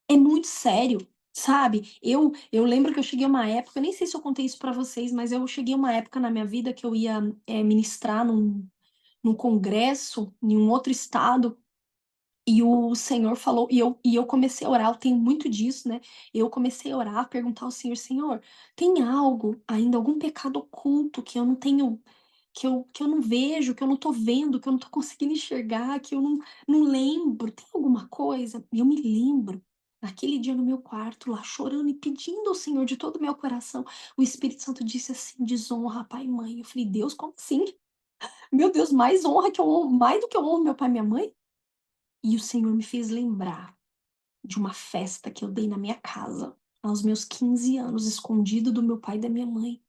É muito sério, sabe? Eu lembro que eu cheguei a uma época, eu nem sei se eu contei isso pra vocês, mas eu cheguei a uma época na minha vida que eu ia ministrar num congresso em um outro estado, e o Senhor falou, e eu comecei a orar, eu tenho muito disso, né? Eu comecei a orar, perguntar ao Senhor, Senhor, tem algo ainda, algum pecado oculto que eu não tenho, que eu não vejo, que eu não tô vendo, que eu não tô conseguindo enxergar, que eu não lembro, tem alguma coisa? E eu me lembro, naquele dia no meu quarto, lá chorando e pedindo ao Senhor de todo o meu coração, o Espírito Santo disse assim, desonra pai e mãe. Eu falei, Deus, como assim? Meu Deus, mais honra que eu honro, mais do que eu honro meu pai e minha mãe? E o Senhor me fez lembrar de uma festa que eu dei na minha casa, aos meus 15 anos, escondido do meu pai e da minha mãe.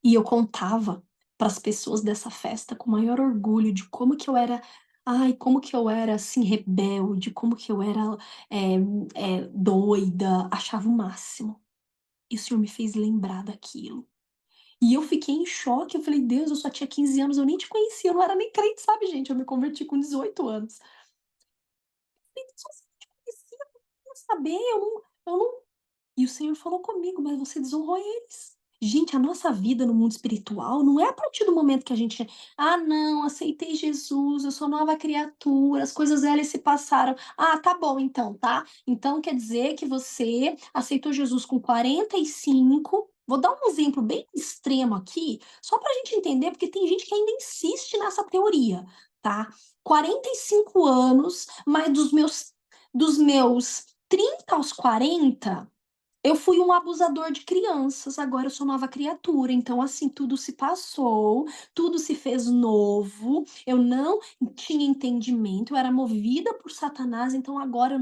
E eu contava para as pessoas dessa festa com o maior orgulho de como que eu era, ai, como que eu era assim rebelde, como que eu era é, doida, achava o máximo. E o Senhor me fez lembrar daquilo. E eu fiquei em choque, eu falei, Deus, eu só tinha 15 anos, eu nem te conhecia, eu não era nem crente, sabe, gente? Eu me converti com 18 anos. Eu falei, Deus, você não te conhecia, eu não queria saber, eu não. E o Senhor falou comigo, mas você desonrou eles. Gente, a nossa vida no mundo espiritual não é a partir do momento que a gente, ah, não, aceitei Jesus, eu sou nova criatura, as coisas velhas se passaram. Ah, tá bom então, tá? Então quer dizer que você aceitou Jesus com 45. Vou dar um exemplo bem extremo aqui, só para a gente entender, porque tem gente que ainda insiste nessa teoria, tá? 45 anos, mas dos meus 30 aos 40, eu fui um abusador de crianças, agora eu sou nova criatura. Então, assim, tudo se passou, tudo se fez novo. Eu não tinha entendimento, eu era movida por Satanás, então agora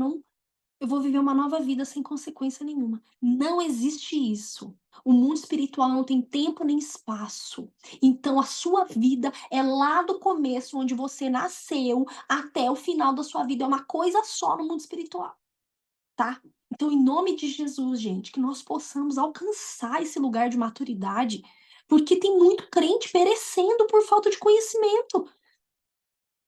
eu vou viver uma nova vida sem consequência nenhuma. Não existe isso. O mundo espiritual não tem tempo nem espaço. Então, a sua vida é lá do começo, onde você nasceu, até o final da sua vida. É uma coisa só no mundo espiritual, tá? Então, em nome de Jesus, gente, que nós possamos alcançar esse lugar de maturidade, porque tem muito crente perecendo por falta de conhecimento.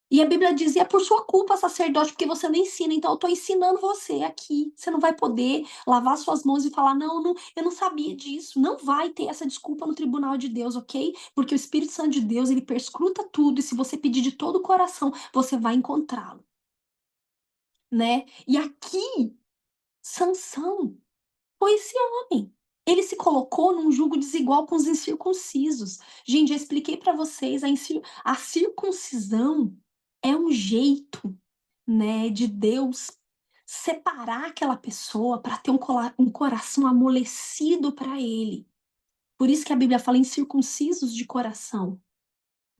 E a Bíblia diz, e é por sua culpa, sacerdote, porque você não ensina. Então, eu estou ensinando você aqui. Você não vai poder lavar suas mãos e falar, não, não, eu não sabia disso. Não vai ter essa desculpa no tribunal de Deus, ok? Porque o Espírito Santo de Deus, ele perscruta tudo, e se você pedir de todo o coração, você vai encontrá-lo, né? E aqui, Sansão foi esse homem. Ele se colocou num jugo desigual com os incircuncisos. Gente, já expliquei para vocês, a circuncisão é um jeito, né, de Deus separar aquela pessoa para ter um coração amolecido para ele. Por isso que a Bíblia fala em circuncisos de coração,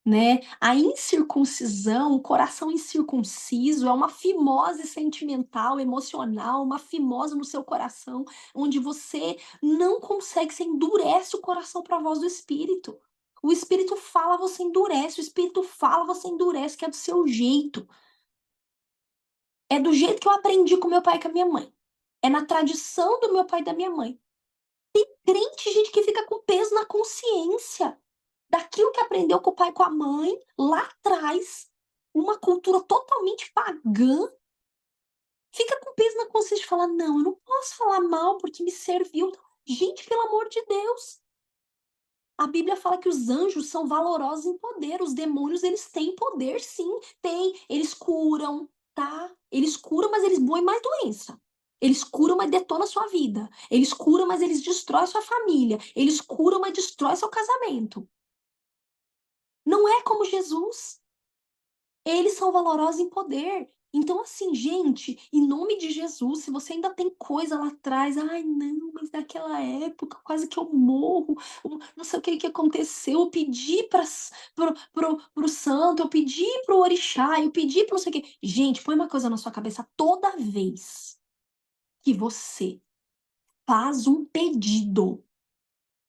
né? A incircuncisão, o coração incircunciso, é uma fimose sentimental, emocional, uma fimose no seu coração, onde você não consegue, você endurece o coração para a voz do Espírito. O Espírito fala, você endurece, o Espírito fala, você endurece, que é do seu jeito. É do jeito que eu aprendi com meu pai e com a minha mãe. É na tradição do meu pai e da minha mãe. Crente, gente que fica com peso na consciência daquilo que aprendeu com o pai e com a mãe lá atrás, uma cultura totalmente pagã, fica com peso na consciência de falar: não, eu não posso falar mal porque me serviu. Gente, pelo amor de Deus. A Bíblia fala que os anjos são valorosos em poder, os demônios, eles têm poder, sim, tem. Eles curam, tá? Eles curam, mas eles boem mais doença. Eles curam, mas detonam a sua vida. Eles curam, mas eles destroem a sua família. Eles curam, mas destroem seu casamento. Não é como Jesus. Eles são valorosos em poder. Então, assim, gente, em nome de Jesus, se você ainda tem coisa lá atrás, ai, não, mas naquela época quase que eu morro, não sei o que que aconteceu, eu pedi para pro santo, eu pedi pro orixá, eu pedi para não sei o quê. Gente, põe uma coisa na sua cabeça, toda vez que você faz um pedido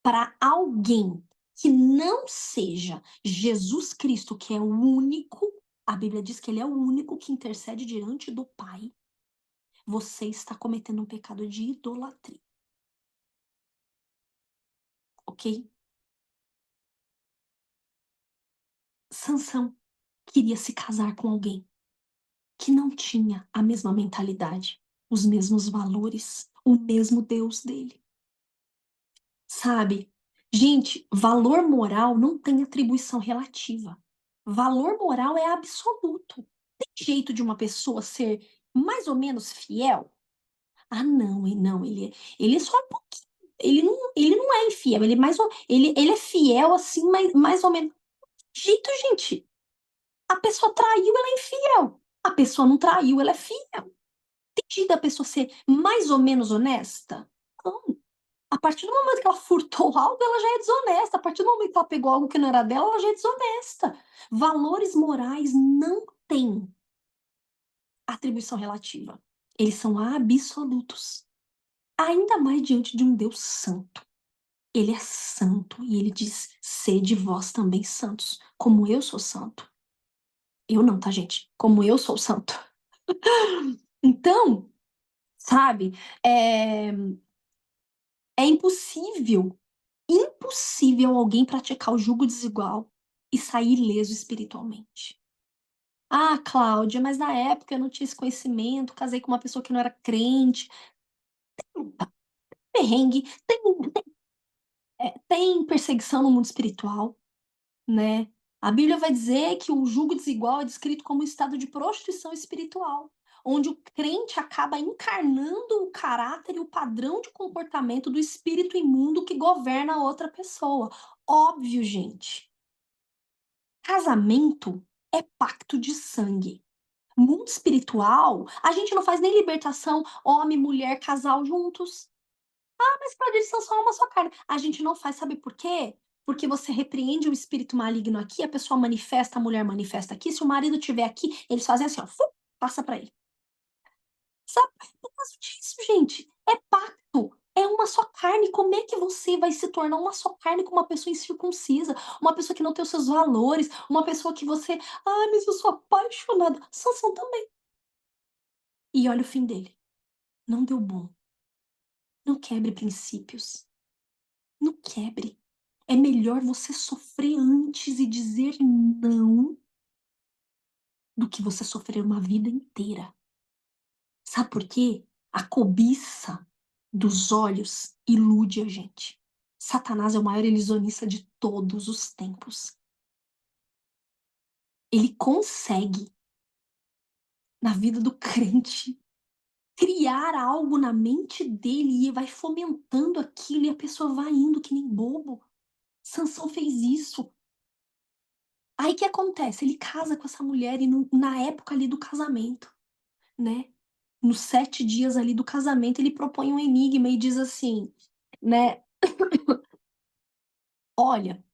para alguém que não seja Jesus Cristo, que é o único, a Bíblia diz que ele é o único que intercede diante do Pai, você está cometendo um pecado de idolatria, ok? Sansão queria se casar com alguém que não tinha a mesma mentalidade, os mesmos valores, o mesmo Deus dele, sabe? Gente, valor moral não tem atribuição relativa. Valor moral é absoluto. Tem jeito de uma pessoa ser mais ou menos fiel? Ah, não, ele é só um pouquinho. Ele não é infiel, ele é fiel assim, mais ou menos. Jeito, gente. A pessoa traiu, ela é infiel. A pessoa não traiu, ela é fiel. Tem jeito da pessoa ser mais ou menos honesta? Não. A partir do momento que ela furtou algo, ela já é desonesta. A partir do momento que ela pegou algo que não era dela, ela já é desonesta. Valores morais não têm atribuição relativa. Eles são absolutos. Ainda mais diante de um Deus santo. Ele é santo e ele diz: sede vós também santos, como eu sou santo. Eu não, tá, gente? Como eu sou santo. Então, sabe, é, é impossível alguém praticar o jugo desigual e sair ileso espiritualmente. Ah, Cláudia, mas na época eu não tinha esse conhecimento, casei com uma pessoa que não era crente. Perrengue, tem perseguição no mundo espiritual, né? A Bíblia vai dizer que o jugo desigual é descrito como um estado de prostituição espiritual, onde o crente acaba encarnando o caráter e o padrão de comportamento do espírito imundo que governa a outra pessoa. Óbvio, gente. Casamento é pacto de sangue. Mundo espiritual, a gente não faz nem libertação, homem, mulher, casal juntos. Mas Cláudia, eles são só uma só carne. A gente não faz, sabe por quê? Porque você repreende o espírito maligno aqui, a pessoa manifesta, a mulher manifesta aqui. Se o marido estiver aqui, eles fazem assim, ó, passa pra ele. Sabe? Por causa disso, gente. É pacto. É uma só carne. Como é que você vai se tornar uma só carne com uma pessoa incircuncisa? Uma pessoa que não tem os seus valores? Uma pessoa que você. Ai, mas eu sou apaixonada. Sansão também. E olha o fim dele. Não deu bom. Não quebre princípios. Não quebre. É melhor você sofrer antes e dizer não do que você sofrer uma vida inteira. Sabe por quê? A cobiça dos olhos ilude a gente. Satanás é o maior ilusionista de todos os tempos. Ele consegue, na vida do crente, criar algo na mente dele e vai fomentando aquilo e a pessoa vai indo que nem bobo. Sansão fez isso. Aí o que acontece? Ele casa com essa mulher e na época ali do casamento, né? Nos 7 dias ali do casamento, ele propõe um enigma e diz assim, né? Olha,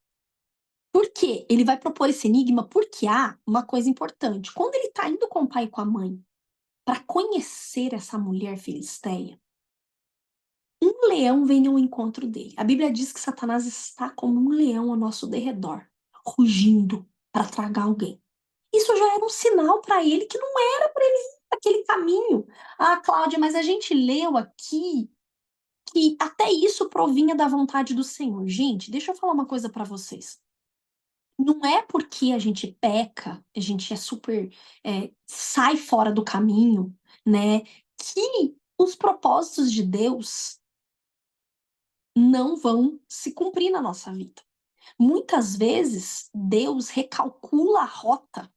por quê? Ele vai propor esse enigma porque há uma coisa importante. Quando ele tá indo com o pai e com a mãe para conhecer essa mulher filisteia, um leão vem ao encontro dele. A Bíblia diz que Satanás está como um leão ao nosso derredor, rugindo para tragar alguém. Isso já era um sinal para ele que não era para ele ir aquele caminho. Ah, Cláudia, mas a gente leu aqui que até isso provinha da vontade do Senhor. Gente, deixa eu falar uma coisa para vocês. Não é porque a gente peca, a gente é super, sai fora do caminho, né, que os propósitos de Deus não vão se cumprir na nossa vida. Muitas vezes, Deus recalcula a rota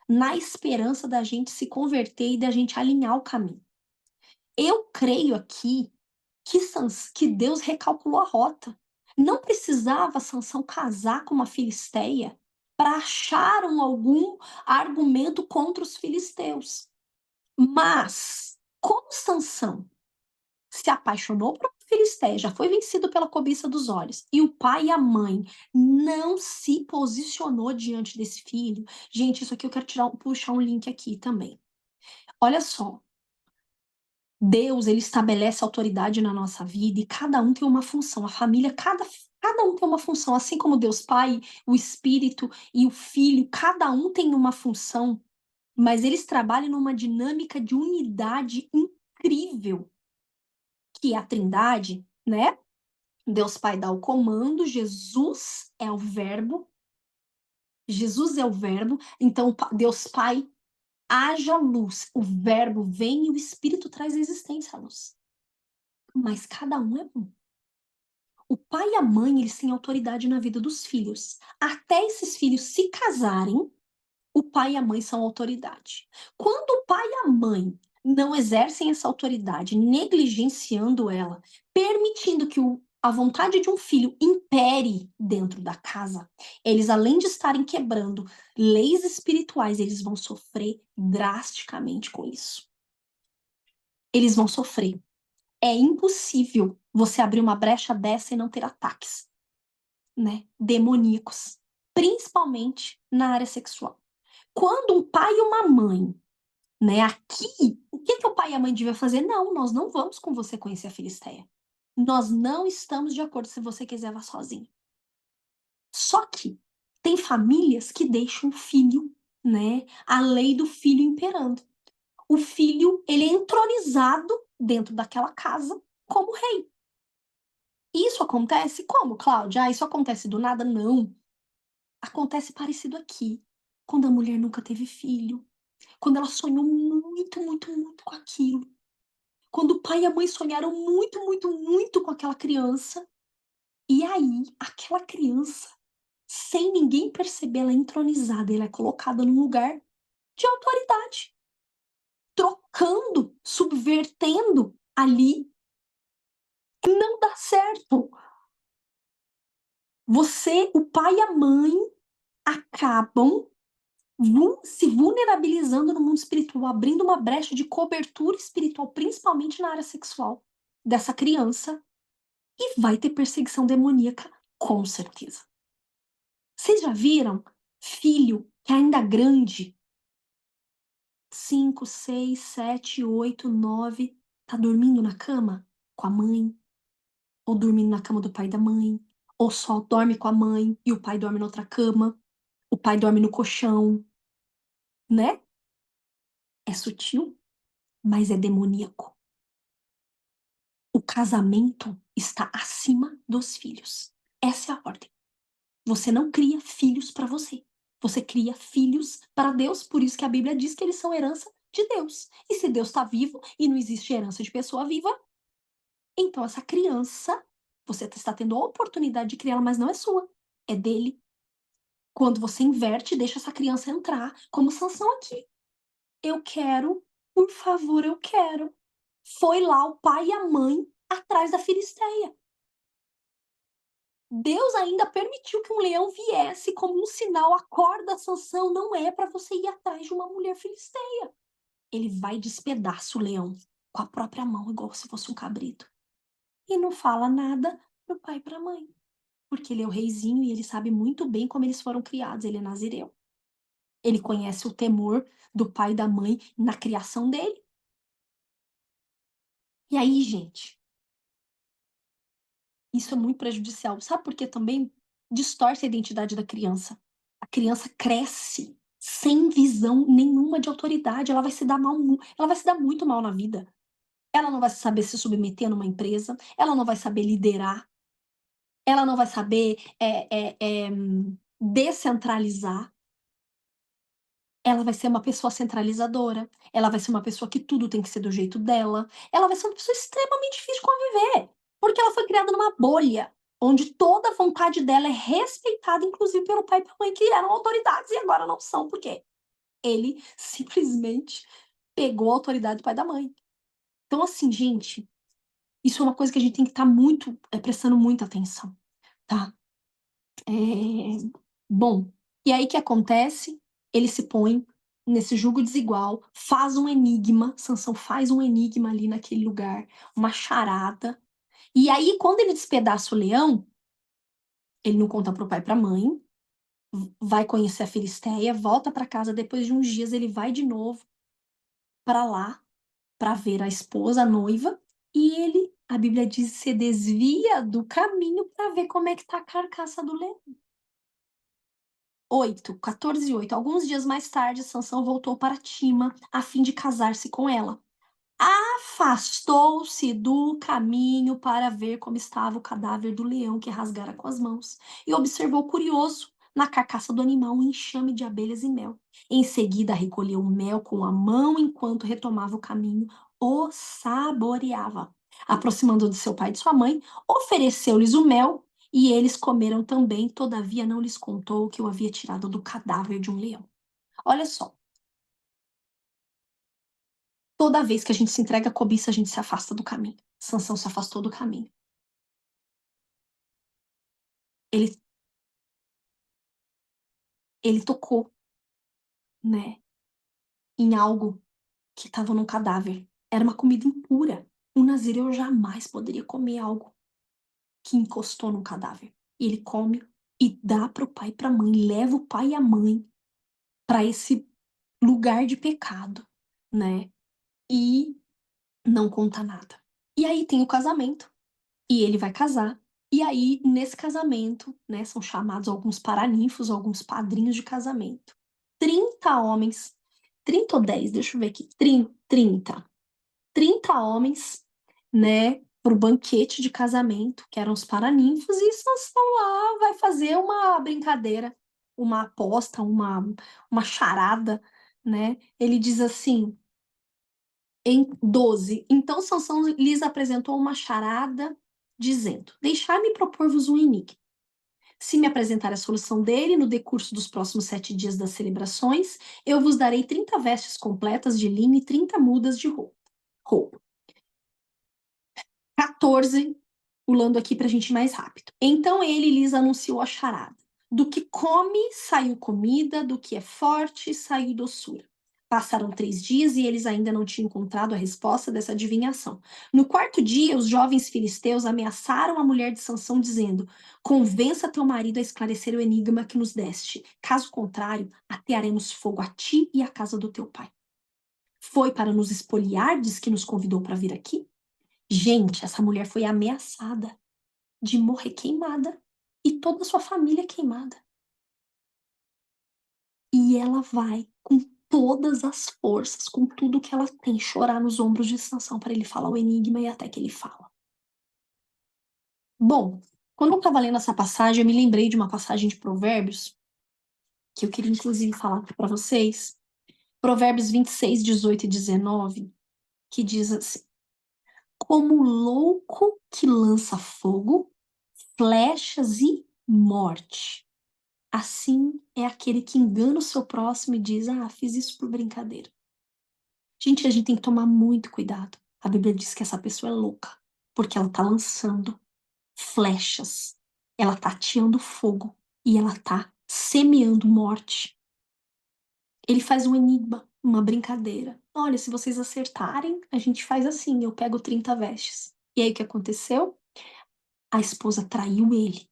na esperança da gente se converter e da gente alinhar o caminho. Eu creio aqui que Deus recalculou a rota. Não precisava Sansão casar com uma filisteia para achar algum argumento contra os filisteus. Mas, como Sansão se apaixonou por uma filisteia, já foi vencido pela cobiça dos olhos, e o pai e a mãe não se posicionou diante desse filho. Gente, isso aqui eu quero puxar um link aqui também. Olha só, Deus, ele estabelece autoridade na nossa vida e cada um tem uma função. A família, cada um tem uma função. Assim como Deus Pai, o Espírito e o Filho, cada um tem uma função, mas eles trabalham numa dinâmica de unidade incrível, que é a Trindade, né? Deus Pai dá o comando, Jesus é o Verbo, então Deus Pai haja luz, o Verbo vem e o Espírito traz a existência à luz. Mas cada um é um. O pai e a mãe, eles têm autoridade na vida dos filhos. Até esses filhos se casarem, o pai e a mãe são autoridade. Quando o pai e a mãe não exercem essa autoridade, negligenciando ela, permitindo que a vontade de um filho impere dentro da casa, eles, além de estarem quebrando leis espirituais, eles vão sofrer drasticamente com isso. Eles vão sofrer. É impossível você abrir uma brecha dessa e não ter ataques, né, demoníacos, principalmente na área sexual. Quando um pai e uma mãe, né, aqui, o que o pai e a mãe deviam fazer? Não, nós não vamos com você conhecer a Filisteia. Nós não estamos de acordo, se você quiser vá sozinho. Só que tem famílias que deixam o filho, né, a lei do filho imperando. O filho, ele é entronizado dentro daquela casa como rei. Isso acontece como, Cláudia? Ah, isso acontece do nada? Não. Acontece parecido aqui. Quando a mulher nunca teve filho. Quando ela sonhou muito, muito, muito com aquilo. Quando o pai e a mãe sonharam muito, muito, muito com aquela criança. E aí, aquela criança, sem ninguém perceber, ela é entronizada, ela é colocada num lugar de autoridade. Trocando, subvertendo ali. Não dá certo. O pai e a mãe acabam se vulnerabilizando no mundo espiritual, abrindo uma brecha de cobertura espiritual, principalmente na área sexual dessa criança, e vai ter perseguição demoníaca, com certeza. Vocês já viram filho que ainda grande, 5, 6, 7, 8, 9, tá dormindo na cama com a mãe, ou dormindo na cama do pai e da mãe, ou só dorme com a mãe e o pai dorme na outra cama, o pai dorme no colchão, né? É sutil, mas é demoníaco. O casamento está acima dos filhos. Essa é a ordem. Você não cria filhos para você. Você cria filhos para Deus, por isso que a Bíblia diz que eles são herança de Deus. E se Deus está vivo e não existe herança de pessoa viva, então essa criança, você está tendo a oportunidade de criá-la, mas não é sua, é dele. Quando você inverte, deixa essa criança entrar, como Sansão aqui. Eu quero, por favor, eu quero. Foi lá o pai e a mãe atrás da Filisteia. Deus ainda permitiu que um leão viesse como um sinal: acorda, Sansão, não é para você ir atrás de uma mulher filisteia. Ele vai despedaça o leão com a própria mão, igual se fosse um cabrito. E não fala nada pro pai e pra mãe, porque ele é o reizinho e ele sabe muito bem como eles foram criados, ele é nazireu. Ele conhece o temor do pai e da mãe na criação dele. E aí, gente, isso é muito prejudicial. Sabe por quê também? Distorce a identidade da criança. A criança cresce sem visão nenhuma de autoridade, ela vai se dar muito mal na vida. Ela não vai saber se submeter numa empresa, ela não vai saber liderar, ela não vai saber descentralizar. Ela vai ser uma pessoa centralizadora, ela vai ser uma pessoa que tudo tem que ser do jeito dela, ela vai ser uma pessoa extremamente difícil de conviver, porque ela foi criada numa bolha, onde toda a vontade dela é respeitada, inclusive pelo pai e pela mãe, que eram autoridades e agora não são, porque ele simplesmente pegou a autoridade do pai e da mãe. Então, assim, gente, isso é uma coisa que a gente tem que estar prestando muita atenção, tá? Bom, E aí, o que acontece? Ele se põe nesse jugo desigual, faz um enigma, Sansão faz um enigma ali naquele lugar, uma charada. E aí, quando ele despedaça o leão, ele não conta pro pai e pra mãe, vai conhecer a Filisteia, volta para casa, depois de uns dias ele vai de novo para lá, para ver a esposa, a noiva, e ele, a Bíblia diz, se desvia do caminho para ver como é que tá a carcaça do leão. 14:8. Alguns dias mais tarde, Sansão voltou para Tima a fim de casar-se com ela. Afastou-se do caminho para ver como estava o cadáver do leão que rasgara com as mãos, e observou curioso na carcaça do animal um enxame de abelhas e mel. Em seguida, recolheu o mel com a mão enquanto retomava o caminho, o saboreava. Aproximando de seu pai e de sua mãe, ofereceu-lhes o mel e eles comeram também, todavia não lhes contou que o havia tirado do cadáver de um leão. Olha só, toda vez que a gente se entrega à cobiça, a gente se afasta do caminho. Sansão se afastou do caminho. Ele, ele tocou, né, em algo que estava num cadáver. Era uma comida impura. Um nazireu jamais poderia comer algo que encostou num cadáver. E ele come e dá para o pai e para a mãe, leva o pai e a mãe para esse lugar de pecado, né? E não conta nada. E aí tem o casamento. E ele vai casar. E aí, nesse casamento, né, são chamados alguns paraninfos, alguns padrinhos de casamento. 30 homens, 30 ou 10, deixa eu ver aqui, 30 homens, né, pro banquete de casamento, que eram os paraninfos, e Sansão lá vai fazer uma brincadeira, uma aposta, uma charada, né? Ele diz assim, em 12. Então Sansão lhes apresentou uma charada, dizendo: Deixai-me propor-vos um enigma. Se me apresentar a solução dele no decurso dos próximos 7 dias das celebrações, eu vos darei 30 vestes completas de linho e 30 mudas de roupa. 14, pulando aqui para a gente ir mais rápido. Então ele lhes anunciou a charada. Do que come, saiu comida, do que é forte, saiu doçura. Passaram 3 dias e eles ainda não tinham encontrado a resposta dessa adivinhação. No quarto dia, os jovens filisteus ameaçaram a mulher de Sansão, dizendo: Convença teu marido a esclarecer o enigma que nos deste. Caso contrário, atearemos fogo a ti e à casa do teu pai. Foi para nos espoliardes que nos convidou para vir aqui? Gente, essa mulher foi ameaçada de morrer queimada e toda a sua família queimada. E ela vai com todas as forças, com tudo que ela tem, chorar nos ombros de Sansão para ele falar o enigma e até que ele fala. Bom, quando eu estava lendo essa passagem, eu me lembrei de uma passagem de Provérbios, que eu queria inclusive falar para vocês. Provérbios 26, 18 e 19, que diz assim: Como louco que lança fogo, flechas e morte. Assim é aquele que engana o seu próximo e diz: Ah, fiz isso por brincadeira. Gente, a gente tem que tomar muito cuidado. A Bíblia diz que essa pessoa é louca, porque ela tá lançando flechas, ela tá ateando fogo e ela tá semeando morte. Ele faz um enigma, uma brincadeira. Olha, se vocês acertarem, a gente faz assim: eu pego 30 vestes. E aí o que aconteceu? A esposa traiu ele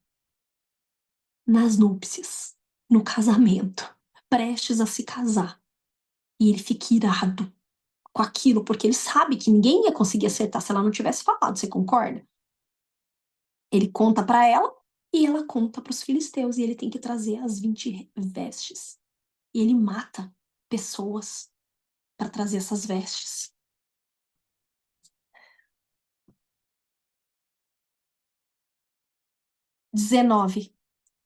nas núpcias, no casamento, prestes a se casar. E ele fica irado com aquilo, porque ele sabe que ninguém ia conseguir acertar se ela não tivesse falado, você concorda? Ele conta para ela e ela conta para os filisteus e ele tem que trazer as 20 vestes. E ele mata pessoas para trazer essas vestes. 19.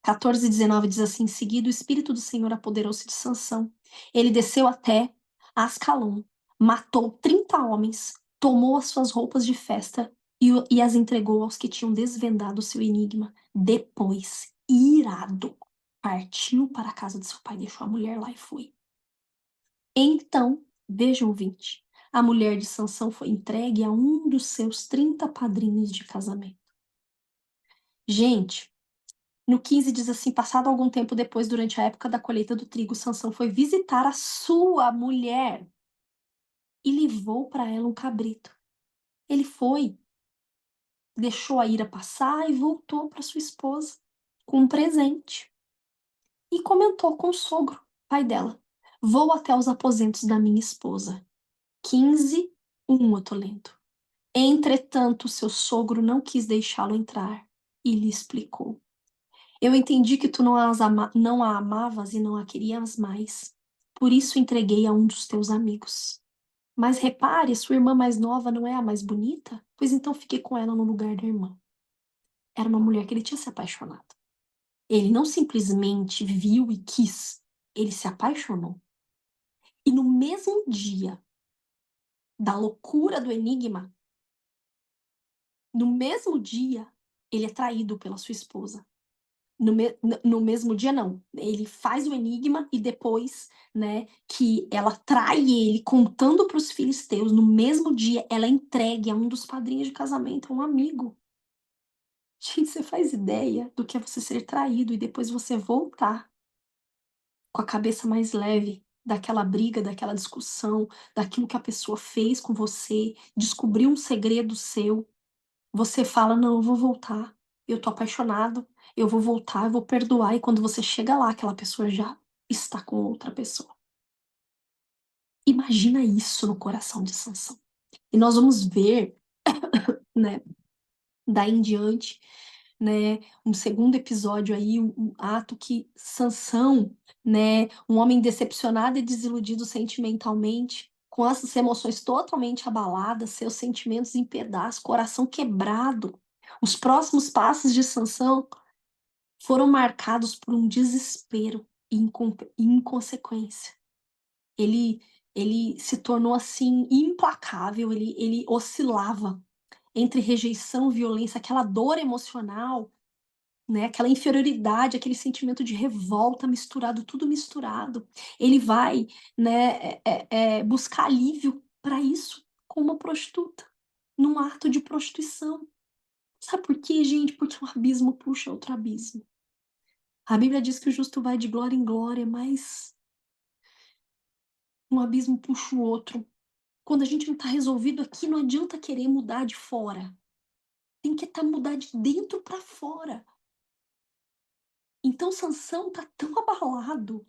14 e 19 diz assim: Em seguida, o Espírito do Senhor apoderou-se de Sansão. Ele desceu até Ascalon, matou 30 homens, tomou as suas roupas de festa e as entregou aos que tinham desvendado o seu enigma. Depois, irado, partiu para a casa de seu pai, deixou a mulher lá e foi. Então, vejam, 20, a mulher de Sansão foi entregue a um dos seus 30 padrinhos de casamento. Gente, No 15 diz assim: passado algum tempo depois, durante a época da colheita do trigo, Sansão foi visitar a sua mulher e levou para ela um cabrito. Ele foi, deixou a ira passar e voltou para sua esposa com um presente. E comentou com o sogro, pai dela: vou até os aposentos da minha esposa. 15, 1 eu tô lendo. Entretanto, seu sogro não quis deixá-lo entrar e lhe explicou: eu entendi que tu não a amavas e não a querias mais. Por isso entreguei a um dos teus amigos. Mas repare, sua irmã mais nova não é a mais bonita? Pois então fiquei com ela no lugar da irmã. Era uma mulher que ele tinha se apaixonado. Ele não simplesmente viu e quis, ele se apaixonou. E no mesmo dia da loucura do enigma, no mesmo dia, ele é traído pela sua esposa. No mesmo dia, não. Ele faz o enigma e depois, né, que ela trai ele, contando para os filisteus, no mesmo dia, ela entregue a um dos padrinhos de casamento, a um amigo. Gente, você faz ideia do que é você ser traído e depois você voltar com a cabeça mais leve daquela briga, daquela discussão, daquilo que a pessoa fez com você, descobrir um segredo seu. Você fala: "Não, eu vou voltar. Eu tô apaixonado, eu vou voltar, eu vou perdoar", e quando você chega lá, aquela pessoa já está com outra pessoa. Imagina isso no coração de Sansão. E nós vamos ver, né, daí em diante, né, um segundo episódio aí, um ato que Sansão, né, um homem decepcionado e desiludido sentimentalmente, com essas emoções totalmente abaladas, seus sentimentos em pedaços, coração quebrado. Os próximos passos de Sansão foram marcados por um desespero e inconsequência. Ele ele se tornou, assim, implacável, ele oscilava entre rejeição, violência, aquela dor emocional, né, aquela inferioridade, aquele sentimento de revolta misturado, tudo misturado. Ele vai, né, buscar alívio para isso com uma prostituta, num ato de prostituição. Sabe por quê, gente? Porque um abismo puxa outro abismo. A Bíblia diz que o justo vai de glória em glória, mas um abismo puxa o outro. Quando a gente não está resolvido aqui, não adianta querer mudar de fora. Tem que mudar de dentro para fora. Então Sansão está tão abalado,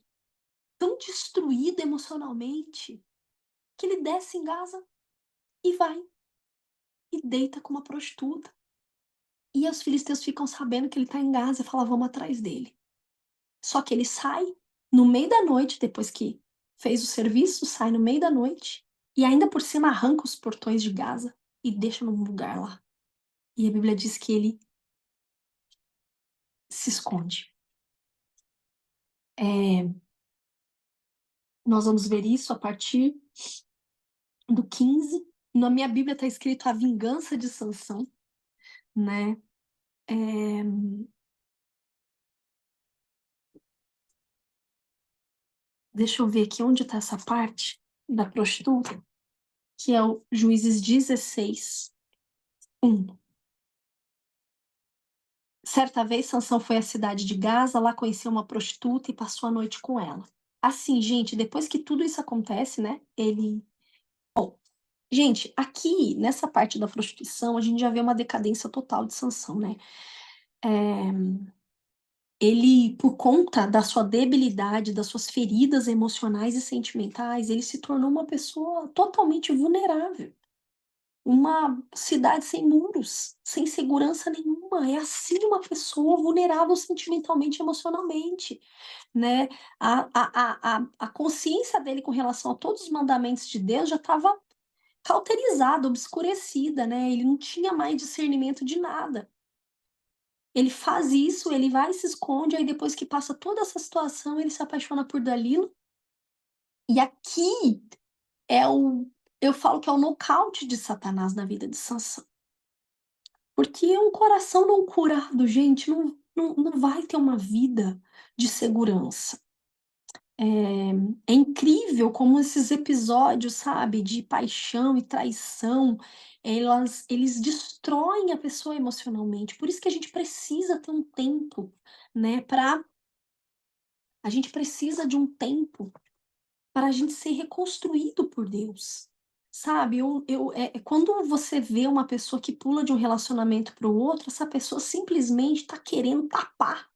tão destruído emocionalmente, que ele desce em Gaza e vai e deita com uma prostituta. E os filisteus ficam sabendo que ele está em Gaza e falam: vamos atrás dele. Só que ele sai no meio da noite, depois que fez o serviço, sai no meio da noite e ainda por cima arranca os portões de Gaza e deixa num lugar lá. E a Bíblia diz que ele se esconde. Nós vamos ver isso a partir do 15. Na minha Bíblia está escrito a vingança de Sansão, né? É, deixa eu ver aqui onde está essa parte da prostituta, que é o Juízes 16, 1. Certa vez, Sansão foi à cidade de Gaza, lá conheceu uma prostituta e passou a noite com ela. Assim, gente, depois que tudo isso acontece, né, ele... Gente, aqui, nessa parte da prostituição, a gente já vê uma decadência total de Sansão, né. Ele, por conta da sua debilidade, das suas feridas emocionais e sentimentais, ele se tornou uma pessoa totalmente vulnerável. Uma cidade sem muros, sem segurança nenhuma. É assim uma pessoa vulnerável sentimentalmente e emocionalmente, né. A consciência dele com relação a todos os mandamentos de Deus já estava cauterizada, obscurecida, né, ele não tinha mais discernimento de nada. Ele faz isso, ele vai e se esconde, aí depois que passa toda essa situação, ele se apaixona por Dalila. E aqui é o eu falo que é o nocaute de Satanás na vida de Sansão. Porque um coração não curado, gente, não vai ter uma vida de segurança. É incrível como esses episódios, sabe, de paixão e traição, eles destroem a pessoa emocionalmente. Por isso que a gente precisa ter um tempo, né, a gente precisa de um tempo para a gente ser reconstruído por Deus, sabe. Quando você vê uma pessoa que pula de um relacionamento para o outro, essa pessoa simplesmente está querendo tapar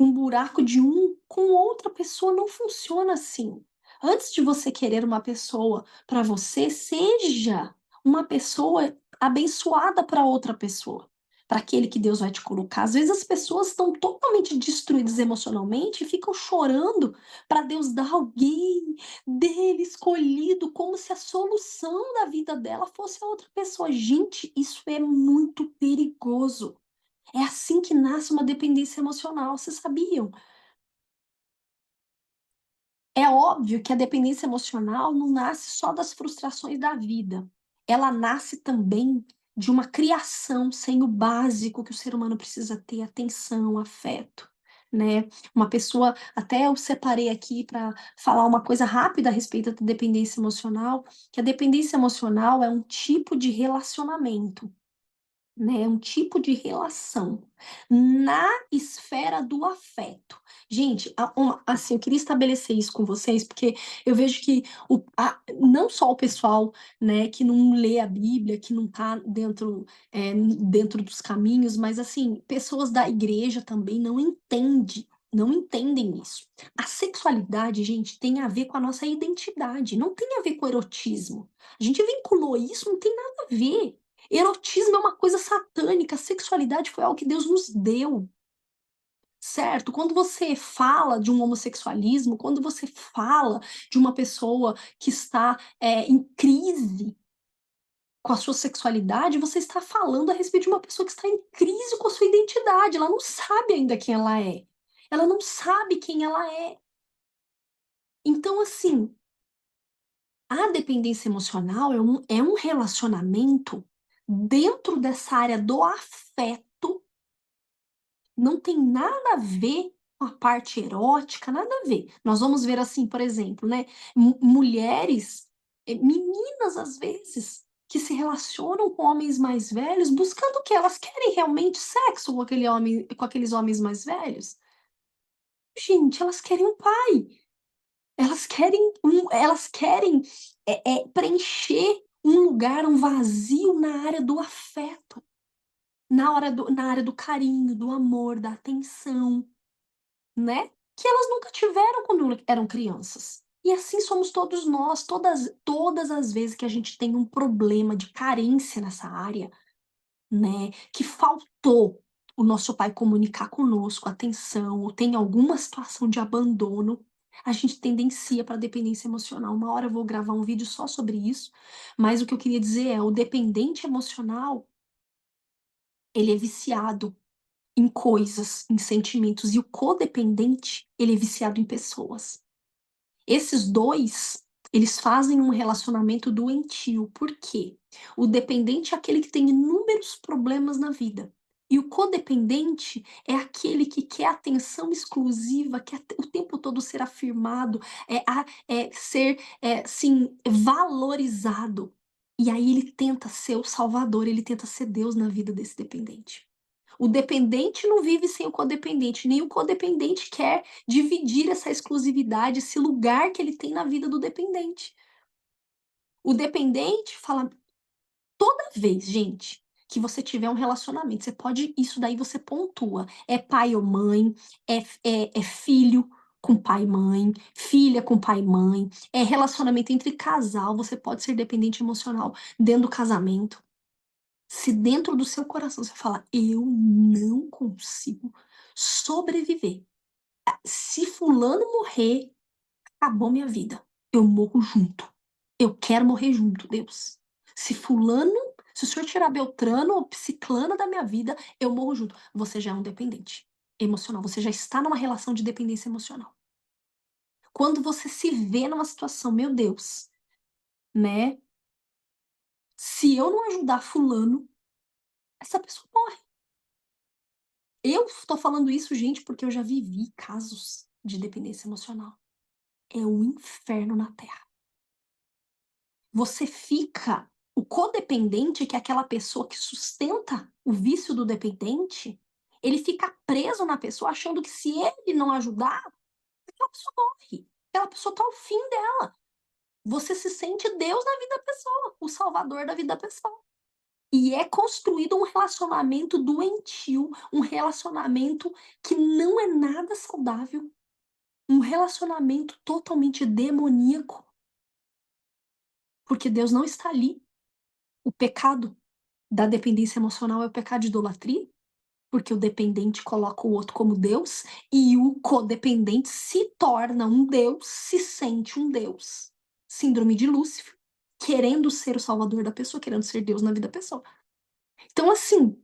um buraco de um com outra pessoa, não funciona assim. Antes de você querer uma pessoa para você, seja uma pessoa abençoada para outra pessoa, para aquele que Deus vai te colocar. Às vezes as pessoas estão totalmente destruídas emocionalmente e ficam chorando para Deus dar alguém dele escolhido, como se a solução da vida dela fosse a outra pessoa. Gente, isso é muito perigoso. É assim que nasce uma dependência emocional, vocês sabiam? É óbvio que a dependência emocional não nasce só das frustrações da vida, ela nasce também de uma criação sem o básico que o ser humano precisa ter: atenção, afeto, né. Uma pessoa, até eu separei aqui para falar uma coisa rápida a respeito da dependência emocional, que a dependência emocional é um tipo de relacionamento, né, um tipo de relação na esfera do afeto. Gente, assim, eu queria estabelecer isso com vocês, porque eu vejo que não só o pessoal, né, que não lê a Bíblia, que não tá dentro dos caminhos, mas, assim, pessoas da igreja também não entendem isso. A sexualidade, gente, tem a ver com a nossa identidade, não tem a ver com erotismo. A gente vinculou isso, não tem nada a ver. Erotismo é uma coisa satânica, sexualidade foi algo que Deus nos deu, certo? Quando você fala de um homossexualismo, quando você fala de uma pessoa que está, em crise com a sua sexualidade, você está falando a respeito de uma pessoa que está em crise com a sua identidade, ela não sabe ainda quem ela é. Ela não sabe quem ela é. Então, assim, a dependência emocional é um relacionamento dentro dessa área do afeto. Não tem nada a ver com a parte erótica, nada a ver. Nós vamos ver, assim, por exemplo, né, mulheres, meninas às vezes, que se relacionam com homens mais velhos buscando o quê? Elas querem realmente sexo com aqueles homens mais velhos? Gente, elas querem um pai, elas querem, preencher um lugar, um vazio na área do afeto, na área do carinho, do amor, da atenção. Né, que elas nunca tiveram quando eram crianças. E assim somos todos nós, todas as vezes que a gente tem um problema de carência nessa área, né, que faltou o nosso pai comunicar conosco atenção, ou tem alguma situação de abandono, a gente tendencia para dependência emocional. Uma hora eu vou gravar um vídeo só sobre isso, mas o que eu queria dizer é, o dependente emocional, ele é viciado em coisas, em sentimentos, e o codependente, ele é viciado em pessoas. Esses 2, eles fazem um relacionamento doentio, por quê? O dependente é aquele que tem inúmeros problemas na vida, e o codependente é aquele que quer atenção exclusiva, quer o tempo todo ser afirmado, ser, assim, valorizado. E aí ele tenta ser o salvador, ele tenta ser Deus na vida desse dependente. O dependente não vive sem o codependente, nem o codependente quer dividir essa exclusividade, esse lugar que ele tem na vida do dependente. O dependente fala toda vez, gente, que você tiver um relacionamento, você pode, isso daí você pontua, é pai ou mãe, é filho com pai e mãe, filha com pai e mãe, é relacionamento entre casal, você pode ser dependente emocional dentro do casamento. Se dentro do seu coração você fala: "Eu não consigo sobreviver. Se fulano morrer, acabou minha vida. Eu morro junto. Eu quero morrer junto, Deus. Se fulano se o senhor tirar Beltrano ou Ciclana da minha vida, eu morro junto". Você já é um dependente emocional, você já está numa relação de dependência emocional. Quando você se vê numa situação: "Meu Deus, né, se eu não ajudar fulano, essa pessoa morre". Eu estou falando isso, gente, porque eu já vivi casos de dependência emocional. é um inferno na terra. Você fica o codependente, que é aquela pessoa que sustenta o vício do dependente, ele fica preso na pessoa achando que se ele não ajudar, aquela pessoa morre, aquela pessoa tá ao fim dela. Você se sente Deus na vida da pessoa, o salvador da vida da pessoa. E é construído um relacionamento doentio, um relacionamento que não é nada saudável, um relacionamento totalmente demoníaco, porque Deus não está ali. O pecado da dependência emocional é o pecado de idolatria, porque o dependente coloca o outro como Deus e o codependente se torna um Deus, se sente um Deus. Síndrome de Lúcifer, querendo ser o salvador da pessoa, querendo ser Deus na vida da pessoa. Então, assim,